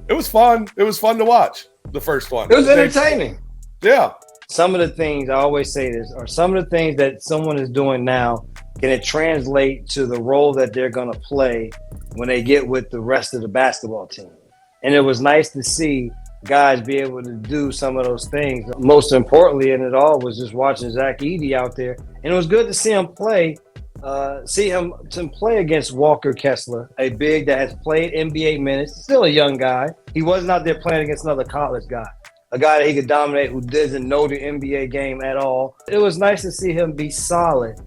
E: It was fun. It was fun to watch the first one.
H: It was entertaining.
E: Yeah.
H: Some of the things, I always say this, are some of the things that someone is doing now, can it translate to the role that they're going to play when they get with the rest of the basketball team? And it was nice to see guys be able to do some of those things. Most importantly in it all was just watching Zach Edey out there. And it was good to see him play, against Walker Kessler, a big that has played NBA minutes, still a young guy. He wasn't out there playing against another college guy, a guy that he could dominate who doesn't know the NBA game at all. It was nice to see him be solid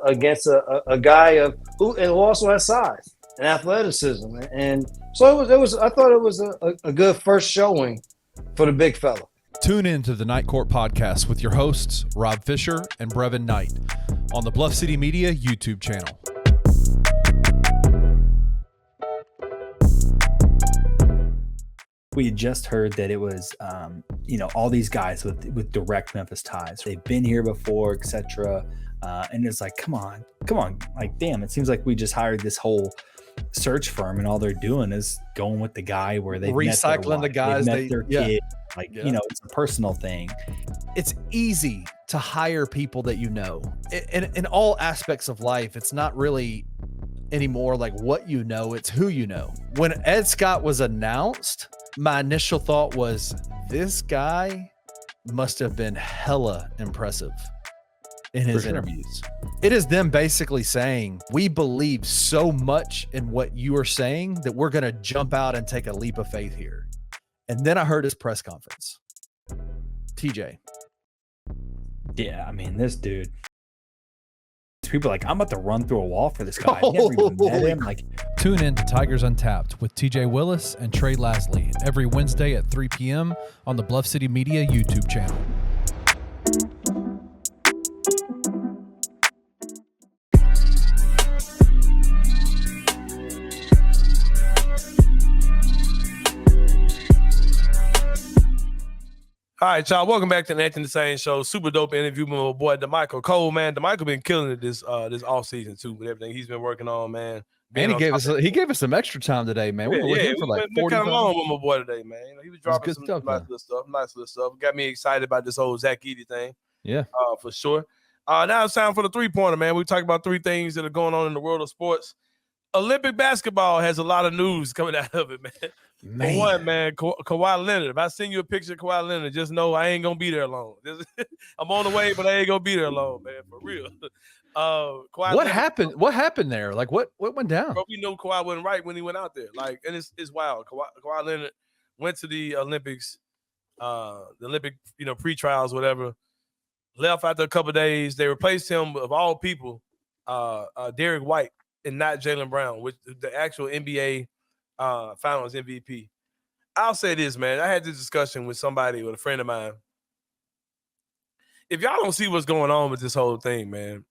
H: against a guy who also has size and athleticism. And so it was. I thought it was a good first showing for the big fella.
F: Tune in to the Night Court podcast with your hosts, Rob Fisher and Brevin Knight, on the Bluff City Media YouTube channel.
I: We had just heard that it was, all these guys with direct Memphis ties. They've been here before, etc. And it's like, come on. Like, damn, it seems like we just hired this whole search firm and all they're doing is going with the guy where they've
B: recycling the guys
I: met their kid. Like, it's a personal thing.
B: It's easy to hire people that you know. In all aspects of life, it's not really anymore like what you know, it's who you know. When Ed Scott was announced, my initial thought was, this guy must have been hella impressive in his interviews. It is them basically saying, we believe so much in what you are saying that we're going to jump out and take a leap of faith here. And then I heard his press conference. TJ.
I: Yeah, I mean, this dude. People are like, I'm about to run through a wall for this guy. I never even met him. Like,
F: Tune in to Tigers Untapped with TJ Willis and Trey Lasley every Wednesday at 3 p.m. on the Bluff City Media YouTube channel.
A: All right, y'all. Welcome back to the Anthony Sain Show. Super dope interview with my boy Damichael Cole, man. Damichael been killing it this off season too with everything he's been working on, man.
B: And he gave us some extra time today, man. We were with him for like 40
A: kind of long with my boy today, man. You know, he was dropping some nice little stuff. Got me excited about this whole Zach Edey thing.
B: Yeah,
A: for sure. Now it's time for the 3-pointer, man. We talk about 3 things that are going on in the world of sports. Olympic basketball has a lot of news coming out of it, man. For one, man, Kawhi Leonard. If I send you a picture of Kawhi Leonard, just know I ain't gonna be there long. I'm on the way, but I ain't gonna be there long, man. For real.
B: What happened? What happened there? Like what went down?
A: Bro, we know Kawhi wasn't right when he went out there. Like, and it's wild. Kawhi Leonard went to the Olympics, pre-trials, whatever. Left after a couple of days. They replaced him, of all people, Derek White, and not Jaylen Brown, which the actual NBA Finals MVP. I'll say this, man. I had this discussion with a friend of mine. If y'all don't see what's going on with this whole thing, man,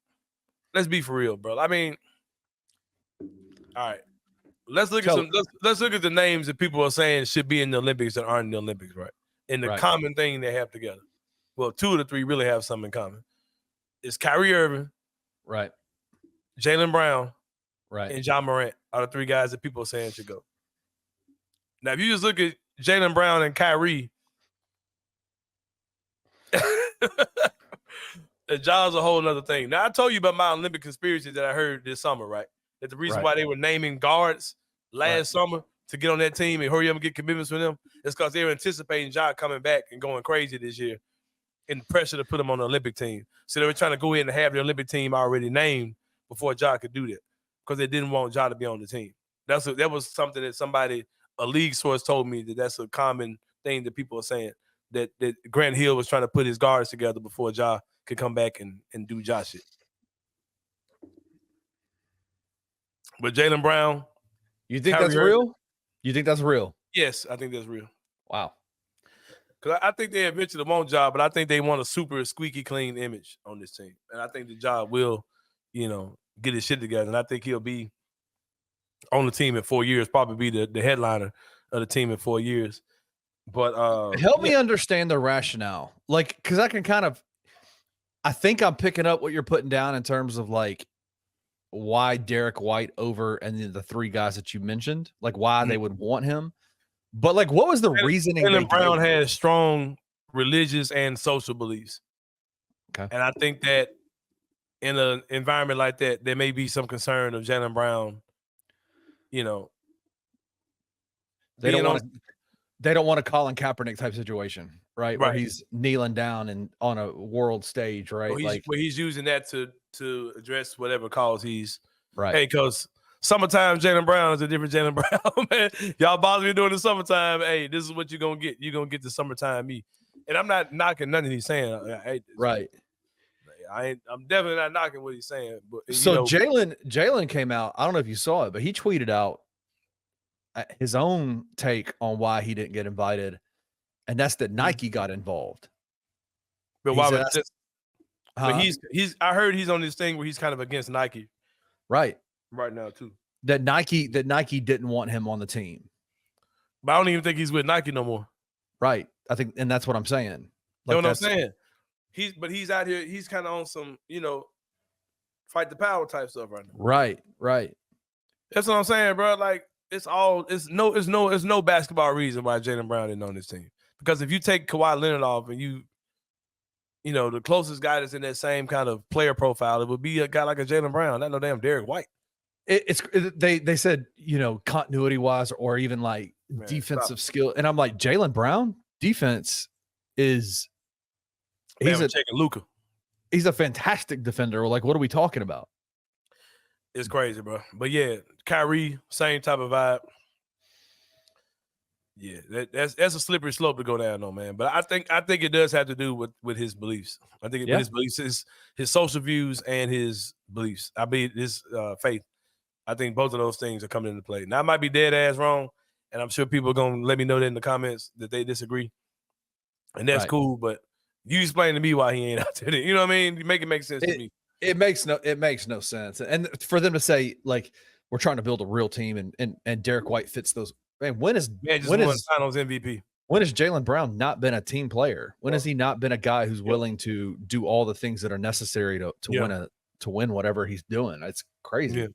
A: let's be for real, bro. I mean, all right. Let's look at the names that people are saying should be in the Olympics that aren't in the Olympics, right? And the common thing they have together. Well, 2 of the 3 really have something in common. It's Kyrie Irving,
B: right?
A: Jaylen Brown,
B: right,
A: and Ja Morant are the 3 guys that people are saying should go. Now, if you just look at Jaylen Brown and Kyrie, Ja's a whole other thing. Now, I told you about my Olympic conspiracy that I heard this summer, right? That the reason why they were naming guards last summer to get on that team and hurry up and get commitments from them is because they were anticipating Ja coming back and going crazy this year and pressure to put him on the Olympic team. So they were trying to go ahead and have the Olympic team already named before Ja could do that because they didn't want Ja to be on the team. That was something that a league source told me that's a common thing that people are saying, that Grant Hill was trying to put his guards together before Ja could come back and do Ja shit. But Jaylen Brown.
B: You think that's real? You think that's real?
A: Yes, I think that's real.
B: Wow.
A: Because I think they eventually want Ja, but I think they want a super squeaky clean image on this team. And I think that Ja will, get his shit together. And I think he'll be on the team in 4 years, probably be the headliner of the team in 4 years. But
B: help me understand the rationale. Like, because I think I'm picking up what you're putting down in terms of like why Derek White over and then the 3 guys that you mentioned, like why they would want him. But like, what was the reasoning?
A: Jaylen Brown has strong religious and social beliefs.
B: Okay.
A: And I think that in an environment like that, there may be some concern of Jaylen Brown, they
B: don't want a Colin Kaepernick type situation, right? Where he's kneeling down and on a world stage, right?
A: Where he's using that to address whatever cause he's
B: right.
A: Hey, because summertime Jaylen Brown is a different Jaylen Brown, man. Y'all bother me during the summertime. Hey, this is what you're gonna get. You're gonna get the summertime me. And I'm not knocking nothing he's saying. I hate this.
B: Right.
A: I'm definitely not knocking what he's saying. But
B: so Jaylen came out. I don't know if you saw it, but he tweeted out his own take on why he didn't get invited, and that's that Nike got involved.
A: But why would this? But I heard he's on this thing where he's kind of against Nike,
B: right
A: now too.
B: That Nike didn't want him on the team.
A: But I don't even think he's with Nike no more.
B: Right. I think, and that's what I'm saying.
A: Like, you know what I'm saying? He's out here. He's kind of on some, fight the power type stuff right now.
B: Right.
A: That's what I'm saying, bro. Like it's no basketball reason why Jaylen Brown isn't on this team. Because if you take Kawhi Leonard off and the closest guy that's in that same kind of player profile, it would be a guy like a Jaylen Brown, not no damn Derek White.
B: They said, continuity wise or even like defensive skill. And I'm like, Jaylen Brown defense is
A: taking Luka.
B: He's a fantastic defender. Like, what are we talking about?
A: It's crazy, bro. But yeah, Kyrie, same type of vibe. Yeah, that's a slippery slope to go down, though, man. But I think it does have to do with his beliefs. I think his beliefs is his social views and his beliefs. I mean, his faith. I think both of those things are coming into play. Now, I might be dead ass wrong, and I'm sure people are gonna let me know that in the comments that they disagree, and that's cool. But you explain to me why he ain't out there. You know what I mean? You make it make sense to me.
B: It makes no sense. And for them to say like we're trying to build a real team and Derek White fits those. Man, when is
A: Finals MVP?
B: When has Jaylen Brown not been a team player? When has he not been a guy who's willing to do all the things that are necessary to win whatever he's doing? It's crazy.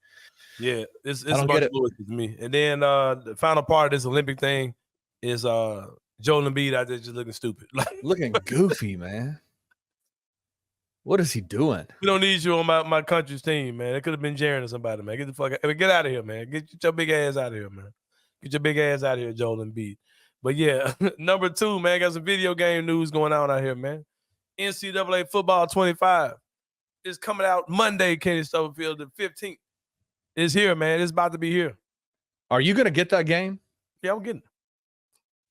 A: Yeah, it's a bunch of bullshit to me. And then the final part of this Olympic thing is Joel Embiid out there just looking stupid,
B: looking goofy, man. What is he doing?
A: We don't need you on my country's team, man. It could have been Jaren or somebody, man. Get the fuck out. Get out of here, man. Get your big ass out of here, man. Get your big ass out of here, Joel Embiid. But yeah, number 2, man, got some video game news going on out here, man. NCAA Football 25 is coming out Monday, Kenny Stubblefield, the 15th. It's here, man. It's about to be here.
B: Are you going to get that game?
A: Yeah, I'm getting it.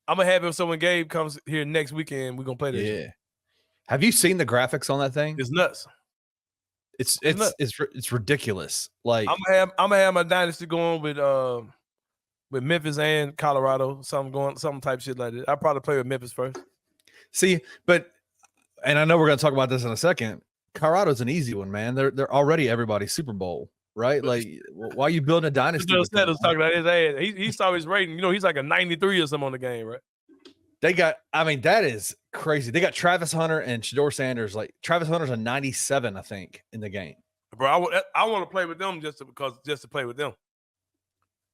A: I'm going to have it so when Gabe comes here next weekend, we're going to play this.
B: Yeah. Have you seen the graphics on that thing?
A: It's nuts.
B: It's ridiculous. Like
A: I'm gonna have my dynasty going with Memphis and Colorado. Some type shit like that. I'll probably play with Memphis first.
B: See, and I know we're gonna talk about this in a second. Colorado's an easy one, man. They're already everybody's Super Bowl, right? Like, why are you building a dynasty?
A: Was talking about his ass. He saw his rating. You know, he's like a 93 or something on the game, right?
B: That is crazy. They got Travis Hunter and Shedeur Sanders. Like Travis Hunter's a 97, I think, in the game.
A: Bro, I want to play with them just to play with them.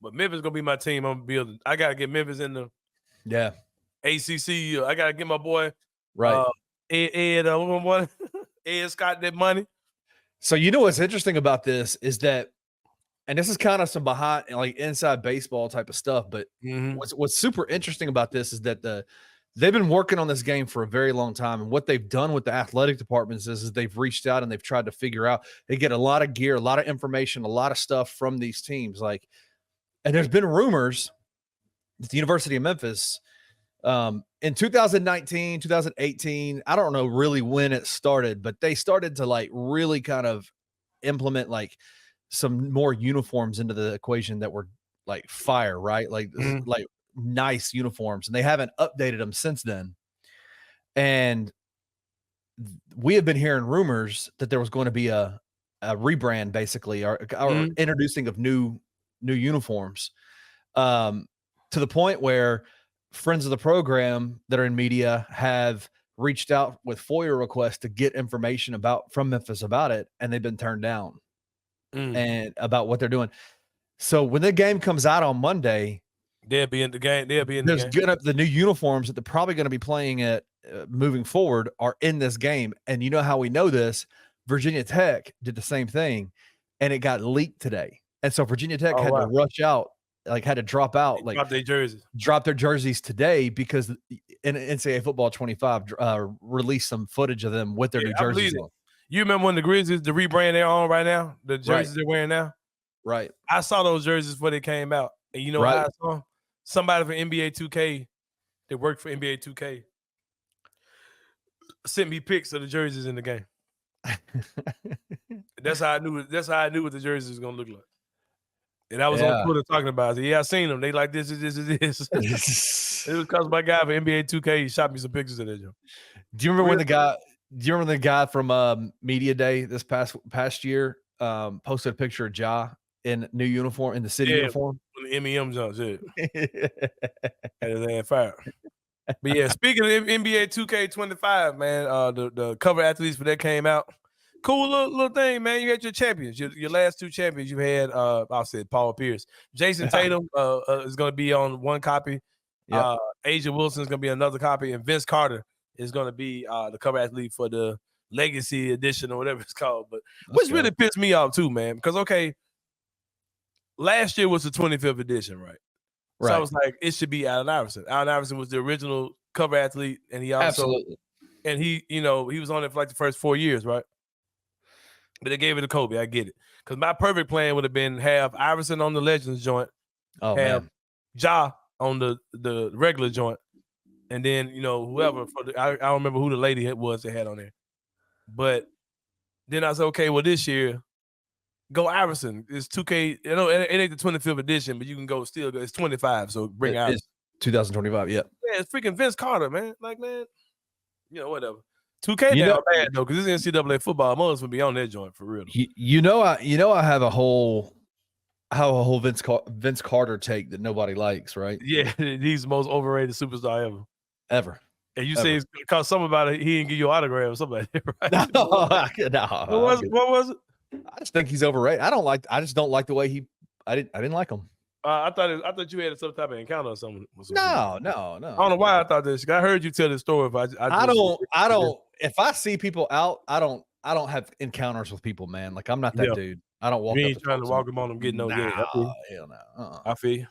A: But Memphis gonna be my team. I'm building. I gotta get Memphis in the ACC. I gotta get my boy Ed Scott that money.
B: So you know what's interesting about this is that, and this is kind of some behind, like inside baseball type of stuff. But what's super interesting about this is that they've been working on this game for a very long time. And what they've done with the athletic departments is they've reached out and they've tried to figure out, they get a lot of gear, a lot of information, a lot of stuff from these teams. Like, and there's been rumors that the University of Memphis in 2019, 2018, I don't know really when it started, but they started to like really kind of implement like some more uniforms into the equation that were like fire, right? Like nice uniforms, and they haven't updated them since then. And we have been hearing rumors that there was going to be a rebrand, basically, or introducing of new uniforms, to the point where friends of the program that are in media have reached out with FOIA requests to get information from Memphis about it, and they've been turned down and about what they're doing. So when the game comes out on Monday,
A: they'll be in the game.
B: The new uniforms that they're probably going to be playing at moving forward are in this game. And you know how we know this? Virginia Tech did the same thing, and it got leaked today. And so Virginia Tech had to rush out, had to drop out, drop their jerseys today because in NCAA Football 25 released some footage of them with their new jerseys on.
A: You remember when the Grizzlies, the rebrand they're on right now, the jerseys they're wearing now?
B: Right.
A: I saw those jerseys before they came out. And you know how I saw them? Somebody from NBA 2K that worked for NBA 2K sent me pics of the jerseys in the game. That's how I knew what the jerseys was gonna look like. And I was on Twitter talking about it. I seen them. They like this. It was because my guy for NBA 2K shot me some pictures of that joke.
B: Do you remember the guy from Media Day this past year posted a picture of Ja in new uniform, in the city uniform?
A: The MEM jumps, had his hand fired. But yeah, speaking of NBA 2K25, man, the cover athletes for that came out. Cool little thing, man. You had your champions, your last two champions. You had, I said Paul Pierce, Jason Tatum is going to be on one copy. Yep. Asia Wilson is going to be another copy, and Vince Carter is going to be the cover athlete for the Legacy Edition or whatever it's called. But which really pissed me off too, man, because last year was the 25th edition, right? So I was like, it should be Allen Iverson. Allen Iverson was the original cover athlete, and he also, and he was on it for like the first 4 years, right? But they gave it to Kobe. I get it, because my perfect plan would have been have Iverson on the Legends joint, have Ja on the regular joint, and then whoever I don't remember who the lady was that had on there, but then I said, okay, well this year, go Iverson. It's 2K. It ain't the 25th edition, but you can go still go. It's 25, so bring Iverson.
B: It's 2025. Yeah.
A: Yeah, it's freaking Vince Carter, man. Like, man, whatever. 2K now bad though, because this NCAA football. Most would be on that joint for real.
B: I have a whole Vince Carter take that nobody likes, right?
A: Yeah, he's the most overrated superstar
B: ever.
A: And you say it's because something about it, he didn't give you an autograph or something like that, right?
B: No.
A: What was it?
B: I just think he's overrated. I just don't like the way I didn't like him.
A: I thought you had some type of encounter or something.
B: No.
A: I don't know why I thought this. I heard you tell this story.
B: I don't. If I see people out, I don't have encounters with people, man. Like I'm not that dude. I don't walk.
A: You ain't trying to walk them on them, getting no game.
B: Hell no.
A: I feel you.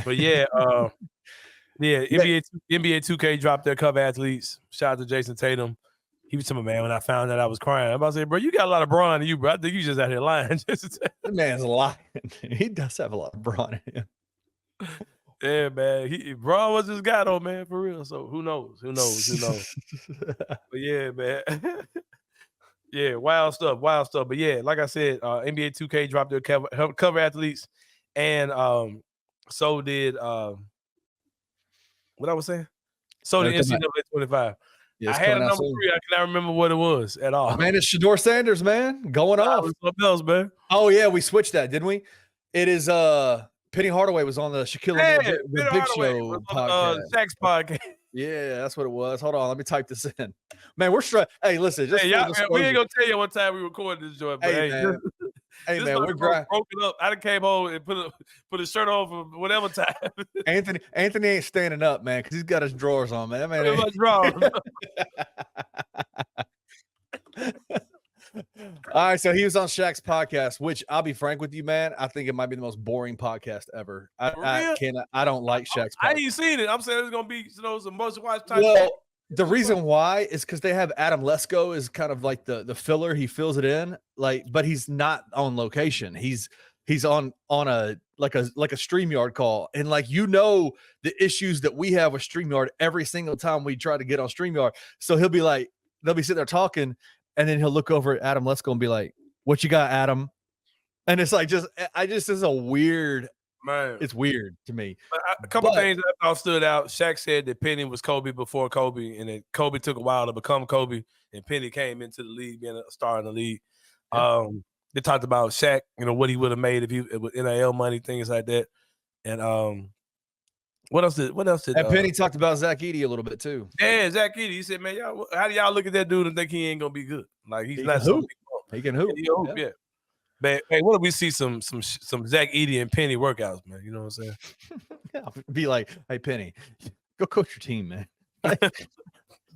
A: But yeah, NBA 2K dropped their cover athletes. Shout out to Jason Tatum. He was telling me, man, when I found that I was crying. I'm about to say, bro, you got a lot of brawn in you, bro. I think you just out here lying.
B: That man's lying. He does have a lot of brawn in him.
A: Yeah, man. Braun was this guy though, man, for real. So who knows? But yeah, man. Yeah, wild stuff. But yeah, like I said, NBA 2K dropped their cover athletes, and so did what I was saying. So did NCAA 25. Yeah, I had a number 3. I cannot remember what it was at all.
B: Man, it's Shador Sanders, man, going off.
A: Something else, man.
B: Oh yeah, we switched that, didn't we? It is Penny Hardaway was on the Shaquille O'Neal the Big Show podcast.
A: Shaq's podcast.
B: Yeah, that's what it was. Hold on, let me type this in. Man, we're straight. Hey, listen, just
A: we ain't gonna tell you what time we recorded this joint, but
B: hey, man, we're
A: broke it up. I done came home and put a shirt on for whatever time.
B: Anthony ain't standing up, man, because he's got his drawers on, man.
A: Drawers.
B: All right, so he was on Shaq's podcast, which I'll be frank with you, man. I think it might be the most boring podcast ever. I don't like Shaq's podcast.
A: I ain't seen it. I'm saying it's gonna be some most watch time.
B: Well, the reason why is because they have Adam Lesko is kind of like the filler. He fills it in, but he's not on location. He's on a StreamYard call, and the issues that we have with StreamYard every single time we try to get on StreamYard. So they'll be sitting there talking. And then he'll look over at Adam Lesko and be like, "What you got, Adam?" And it's like, this is a weird, man. It's weird to me.
A: A couple things that I thought stood out. Shaq said that Penny was Kobe before Kobe, and then Kobe took a while to become Kobe, and Penny came into the league being a star in the league. They talked about Shaq, what he would have made if he with NIL money, things like that. And what else did?
B: And Penny talked about Zach Edey a little bit too.
A: Yeah, Zach Edey. He said, "Man, how do y'all look at that dude and think he ain't gonna be good? Like he
B: can hoop. He can hoop.
A: Yeah. Man, hey, what if we see some Zach Edey and Penny workouts, man? You know what I'm saying?
B: Yeah, be like, hey, Penny, go coach your team, man.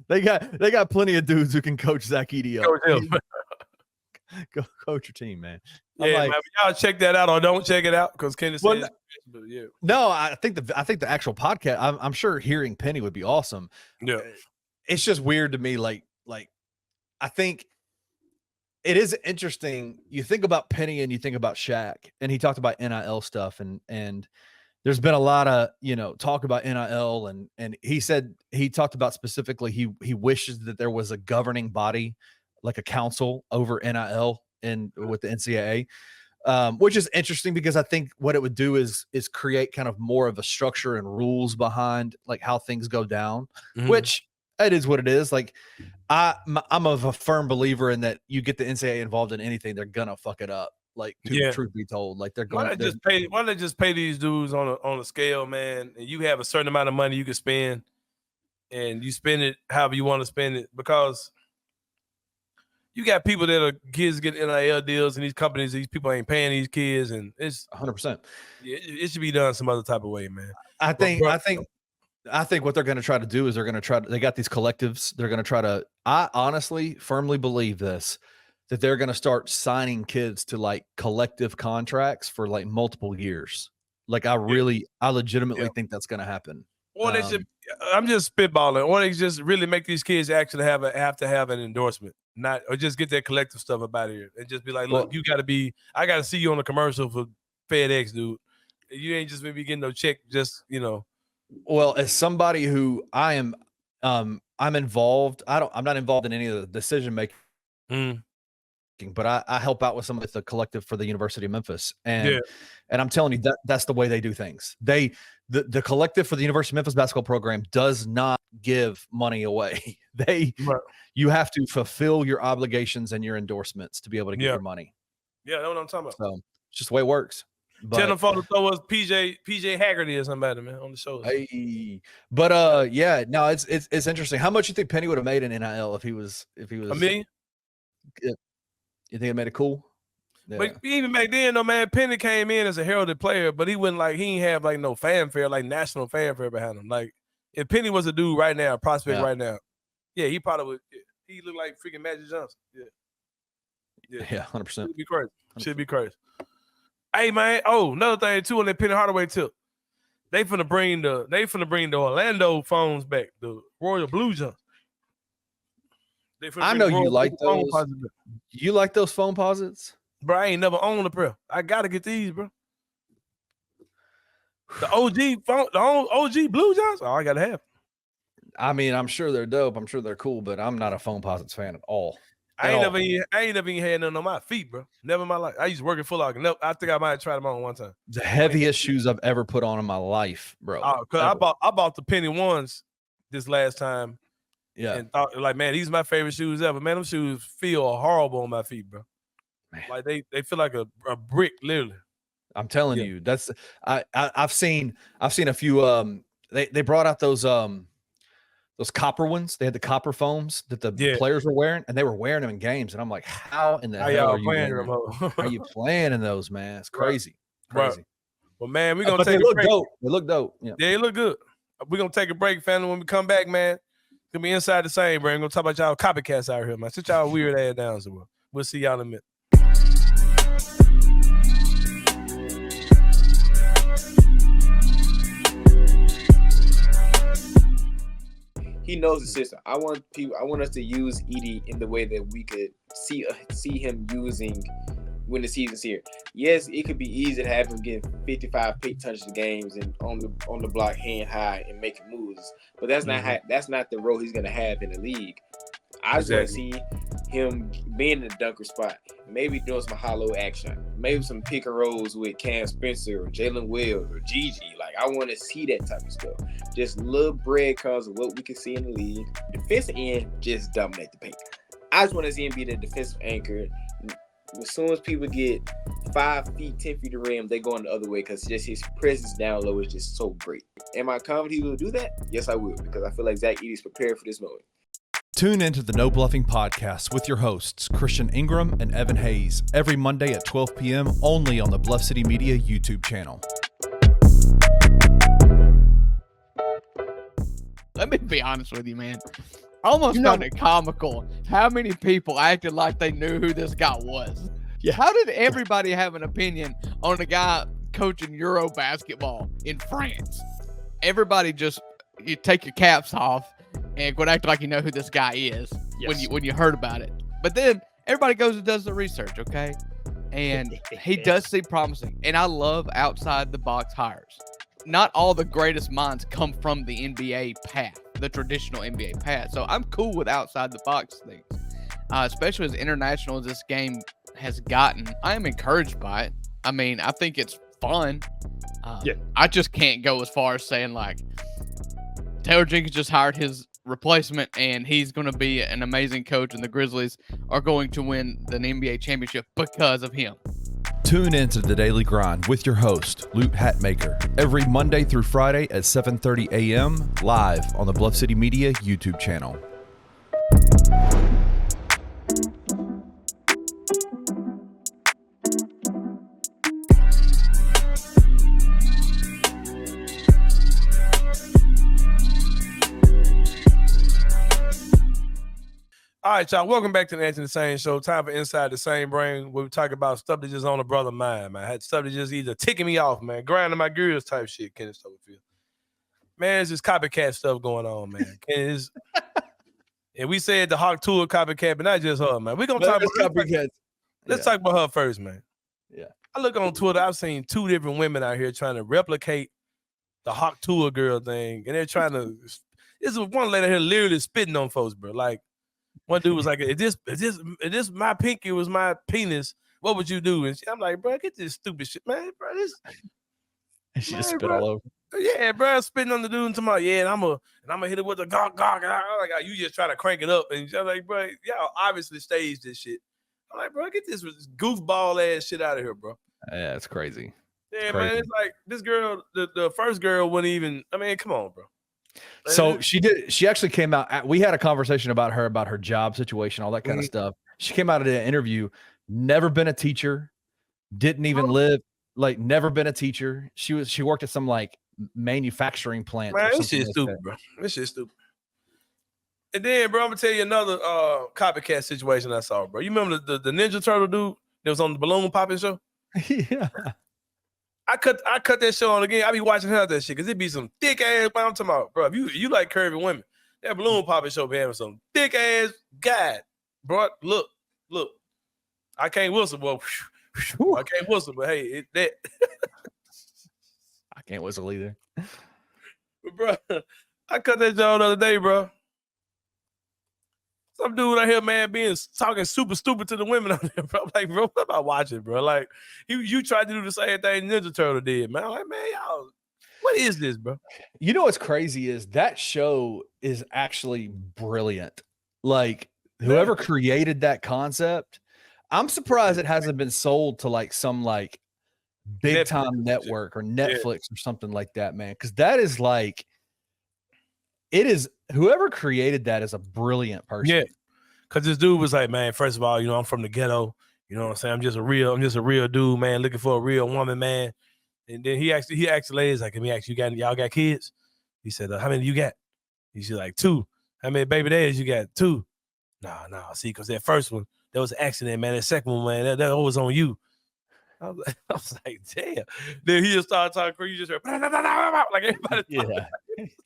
B: They got plenty of dudes who can coach Zach Edey up. Go coach your team, man.
A: Yeah, man, y'all check that out or don't check it out because Kennard said.
B: No, I think the actual podcast. I'm sure hearing Penny would be awesome.
A: Yeah,
B: it's just weird to me. Like I think it is interesting. You think about Penny and you think about Shaq, and he talked about NIL stuff, and there's been a lot of talk about NIL, and he talked about specifically he wishes that there was a governing body, like a council over NIL and with the NCAA. Which is interesting because I think what it would do is create kind of more of a structure and rules behind like how things go down, which it is what it is. Like I'm of a firm believer in that you get the NCAA involved in anything, they're gonna fuck it up. Like truth be told, like they're going. Why
A: don't they just pay these dudes on a scale, man? And you have a certain amount of money you can spend, and you spend it however you want to spend it because. You got people that are kids get NIL deals, and these companies, these people ain't paying these kids, and it's
B: 100%.
A: It should be done some other type of way, man.
B: I think what they're going to try to do is they got these collectives. They're going to try to. I honestly, firmly believe that they're going to start signing kids to like collective contracts for like multiple years. Like I legitimately think that's going to happen.
A: Or they should. I'm just spitballing. Or they just really make these kids actually have to have an endorsement. Or just get that collective stuff about here and just be like, look, I got to see you on the commercial for FedEx, dude. You ain't just maybe getting no check, just,
B: Well, as somebody who I'm involved. I'm not involved in any of the decision making, but I help out with some of the collective for the University of Memphis, and I'm telling you that's the way they do things. The collective for the University of Memphis basketball program does not give money away. You have to fulfill your obligations and your endorsements to be able to get your money.
A: Yeah, that's what I'm talking about.
B: So it's just the way it works.
A: Tell them to throw us PJ Haggerty or somebody, man, on the show.
B: Hey, but yeah, no, it's interesting. How much you think Penny would have made in NIL if he was $1 million? You think it made it cool? Yeah.
A: But even back then, though, man, Penny came in as a heralded player, but he ain't have like no fanfare, like national fanfare behind him. Like if Penny was a dude right now, a prospect right now, he probably would. He looked like freaking Magic Johnson.
B: Yeah, 100%.
A: Should be crazy. Should be crazy. Hey man, another thing too on that Penny Hardaway tip. They finna bring the Orlando phones back, the Royal Blue Jays.
B: I know you like those. You like those phone posits?
A: Bro, I ain't never owned a pair. I gotta get these, bro. The OG phone, the OG Blue Jays. I gotta have.
B: I mean, I'm sure they're dope. I'm sure they're cool, but I'm not a phone posits fan at all.
A: I ain't never even had nothing on my feet, bro. Never in my life. I used to work at Foot Locker. I think I might have tried them on one time.
B: The heaviest shoes I've ever put on in my life, bro.
A: Cause I bought the Penny ones this last time.
B: Yeah.
A: And thought like, man, these are my favorite shoes ever. Man, them shoes feel horrible on my feet, bro. Man. Like they feel like a brick, literally.
B: I'm telling you, that's I've seen a few they brought out those copper ones. They had the copper foams that the players were wearing, and they were wearing them in games. And I'm like, how in the hell are you playing them? How are you playing in those, man? It's crazy.
A: Right. Crazy. Well, man, we're gonna take
B: a break. Dope. They look dope. Yeah,
A: they look good. We're gonna take a break, family. When we come back, man, it's gonna be inside the same, bro. We're gonna talk about y'all copycats out here, man. Sit y'all weird ass down somewhere. We'll see y'all in a minute.
J: He knows the system. I want us to use Edey in the way that we could see him using when the season's here. Yes, it could be easy to have him get 55 pick touches games and on the block hand high and making moves, but that's not the role he's gonna have in the league. I just want to see him being in the dunker spot, maybe doing some hollow action, maybe some pick and rolls with Cam Spencer or Jaylen Wills or Gigi. Like, I want to see that type of stuff. Just little breadcrumbs of what we can see in the league. Defensive end, just dominate the paint. I just want to see him be the defensive anchor. As soon as people get 5 feet, 10 feet of rim, they going the other way because just his presence down low is just so great. Am I confident he will do that? Yes, I will, because I feel like Zach Edey is prepared for this moment.
F: Tune into the No Bluffing Podcast with your hosts, Christian Ingram and Evan Hayes, every Monday at 12 p.m. only on the Bluff City Media YouTube channel.
C: Let me be honest with you, man. I almost found it comical how many people acted like they knew who this guy was. Yeah. How did everybody have an opinion on a guy coaching Euro basketball in France? Everybody just, you take your caps off and go act like you know who this guy is when you heard about it. But then everybody goes and does the research, okay? And he does seem promising. And I love outside the box hires. Not all the greatest minds come from the NBA path, the traditional NBA path. So I'm cool with outside the box things, especially as international as this game has gotten. I am encouraged by it. I mean, I think it's fun. I just can't go as far as saying like Taylor Jenkins just hired his replacement and he's going to be an amazing coach and the Grizzlies are going to win the NBA championship because of him.
F: Tune into The Daily Grind with your host, Lute Hatmaker, every Monday through Friday at 7:30 a.m. live on the Bluff City Media YouTube channel.
A: All right, y'all. Welcome back to the Anthony Sain Show. Time for Inside the Same Brain, where we talk about stuff that just on the brother mind, man. I had stuff that just either ticking me off, man, grinding my gears type shit. Kennard Stubblefield. Man, it's just copycat stuff going on, man. And we said the Hawk Tuah copycat, but not just her, man. We're gonna talk about copycats. Let's talk about her first, man.
B: Yeah.
A: I look on Twitter. I've seen 2 different women out here trying to replicate the hot Tuah girl thing, and they're trying to. This is one lady here literally spitting on folks, bro. Like one dude was like, "If this my pinky was my penis, what would you do?" And I'm like, "Bro, get this stupid shit, man, bro. This."
B: And she just spit all over.
A: Yeah, bro, spitting on the dude and talking about, yeah, and I'm gonna hit it with a gawk. And I'm like, you just try to crank it up, and I'm like, bro, y'all obviously staged this shit. I'm like, bro, get this goofball ass shit out of here, bro.
B: Yeah, it's crazy.
A: Yeah, man, it's like this girl, the first girl wouldn't even. I mean, come on, bro.
B: So she actually came out. We had a conversation about her job situation, all that kind of stuff. She came out of the interview, never been a teacher, didn't even live, like never been a teacher. She worked at some like manufacturing plant.
A: Man, this shit's stupid, bro. This shit's stupid. And then, bro, I'm gonna tell you another copycat situation I saw, bro. You remember the Ninja Turtle dude that was on the balloon popping show?
B: Yeah.
A: I cut that show on again. I be watching her that shit because it be some thick ass. I'm talking about, bro. If you like curvy women, that balloon popping show be having some thick ass guy, bro. Look. I can't whistle, boy. I can't whistle, but hey, that.
B: I can't whistle either.
A: But bro, I cut that show the other day, bro. Some dude out here, man, talking super stupid to the women out there, bro. I'm like, bro, what am I watching, bro? Like, you tried to do the same thing Ninja Turtle did, man. I'm like, man, y'all, what is this, bro?
B: You know what's crazy is that show is actually brilliant. Like, whoever created that concept, I'm surprised it hasn't been sold to like some like big time network or Netflix or something like that, man. Because that is like, it is. Whoever created that is a brilliant person.
A: Yeah, because this dude was like, man, first of all, I'm from the ghetto. You know what I'm saying? I'm just a real dude, man, looking for a real woman, man. And then he asked the ladies, like, let me ask you, y'all got kids? He said, how many you got? He said, like, 2. How many baby daddies you got? 2. Nah, see, because that first one, that was an accident, man. That second one, man, that was on you. I was like, damn. Then he just started talking crazy. You just heard, like everybody.
B: Yeah,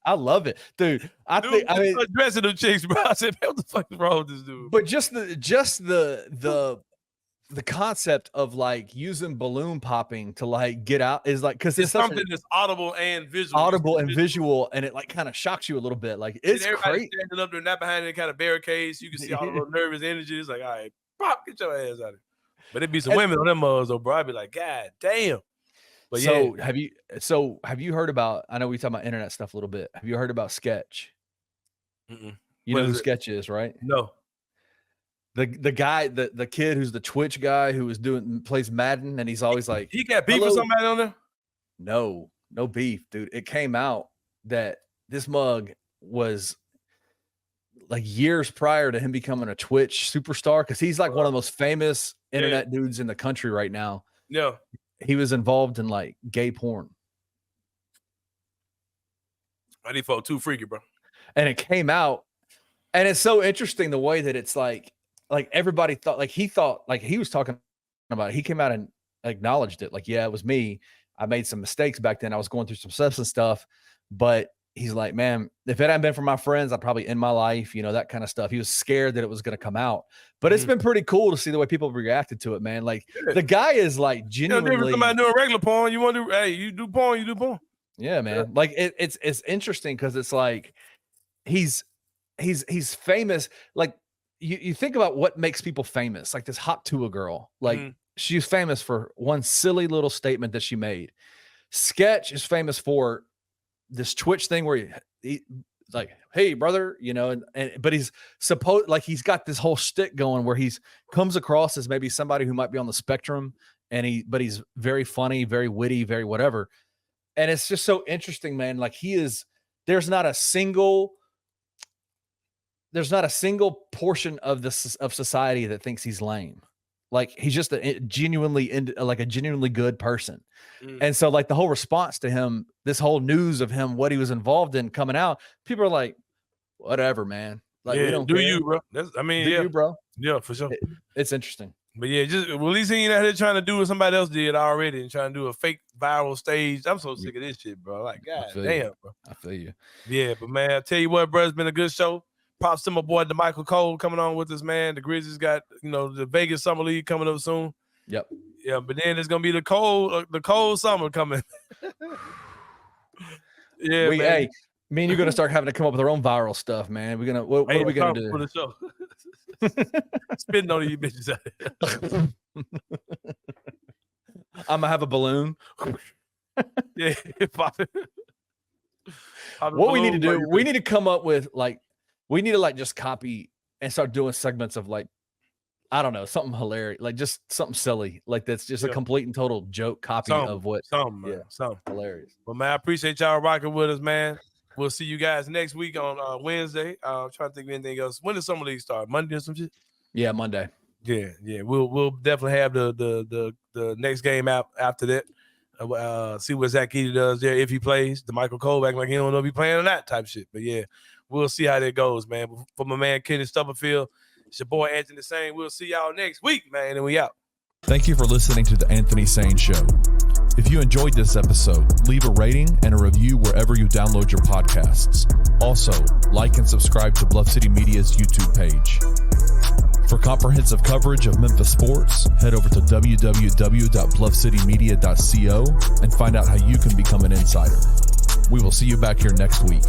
B: I love it, dude. I mean,
A: dressing them chicks, bro. I said, man, what the fuck is wrong with this dude?
B: But just the concept of like using balloon popping to like get out is like because it's
A: something that's audible and
B: visual, and it like kind of shocks you a little bit. Like it's
A: everybody
B: great.
A: Standing up there, not behind any kind of barricades. You can see all the little nervous energy. It's like, all right, pop, get your ass out of here. But it'd be some women on them mugs, though, bro. I'd be like, God damn. But
B: so have you heard about? I know we talk about internet stuff a little bit. Have you heard about Sketch?
A: Mm-mm.
B: You know who Sketch is, right?
A: No.
B: The guy, the kid who's the Twitch guy who plays Madden, and he's always like,
A: he got beef with somebody on there?
B: No beef, dude. It came out that this mug was like years prior to him becoming a Twitch superstar, because he's like one of the most famous internet dudes in the country right now.
A: Yeah.
B: He was involved in like gay porn.
A: I need folk too freaky, bro.
B: And it came out, and it's so interesting the way that it's like everybody thought, like he thought, like he was talking about it. He came out and acknowledged it. Like, yeah, it was me. I made some mistakes back then. I was going through some substance stuff, but he's like, man, if it hadn't been for my friends, I'd probably end my life, that kind of stuff. He was scared that it was going to come out, but it's been pretty cool to see the way people reacted to it, man. Like the guy is like genuinely.
A: Somebody doing regular porn. You want to do? Hey, you do porn. You do porn.
B: Yeah, man. Yeah. Like it's interesting because it's like he's famous. Like you think about what makes people famous. Like this hot Tuah girl. Like she's famous for one silly little statement that she made. Sketch is famous for this Twitch thing where he like, hey brother, but he's supposed like he's got this whole shtick going where he's comes across as maybe somebody who might be on the spectrum, but he's very funny, very witty, very whatever. And it's just so interesting, man. Like there's not a single portion of society that thinks he's lame. Like he's just a genuinely good person. And so like the whole response to him, this whole news of him, what he was involved in coming out, people are like, whatever, man. Like, we don't
A: do
B: care.
A: You, bro. Do
B: you, bro.
A: Yeah, for sure.
B: It's interesting.
A: But yeah, at least he ain't out here trying to do what somebody else did already and trying to do a fake viral stage. I'm so sick of this shit, bro. Like, God damn, bro.
B: I feel you.
A: Yeah, but man, I tell you what, bro, it's been a good show. Props to my boy Damichael Cole coming on with us, man. The Grizzlies got, the Vegas Summer League coming up soon.
B: Yep.
A: Yeah, but then it's gonna be the cold summer coming. Yeah, man.
B: Hey, me and you're gonna start having to come up with our own viral stuff, man. We're gonna what are we gonna do?
A: For the show. Spitting on you bitches out there.
B: I'm gonna have a balloon.
A: Yeah,
B: what we need to do, we need to come up with we need to just copy and start doing segments of I don't know, something hilarious, just something silly, that's just a complete and total joke copy of what
A: something
B: hilarious.
A: Well, man, I appreciate y'all rocking with us, man. We'll see you guys next week on Wednesday. I'm trying to think of anything else. When does Summer League start? Monday or some shit?
B: Yeah, Monday.
A: Yeah. We'll definitely have the next game out after that. See what Zach Edey does there if he plays. Damichael Cole acting like he don't know if he's playing or not type shit. But yeah, we'll see how that goes, man. For my man Kenny Stubblefield, it's your boy Anthony Sain. We'll see y'all next week, man, and we out.
F: Thank you for listening to the Anthony Sain Show. If you enjoyed this episode, leave a rating and a review wherever you download your podcasts. Also, like and subscribe to Bluff City Media's YouTube page. For comprehensive coverage of Memphis sports, head over to www.bluffcitymedia.co and find out how you can become an insider. We will see you back here next week.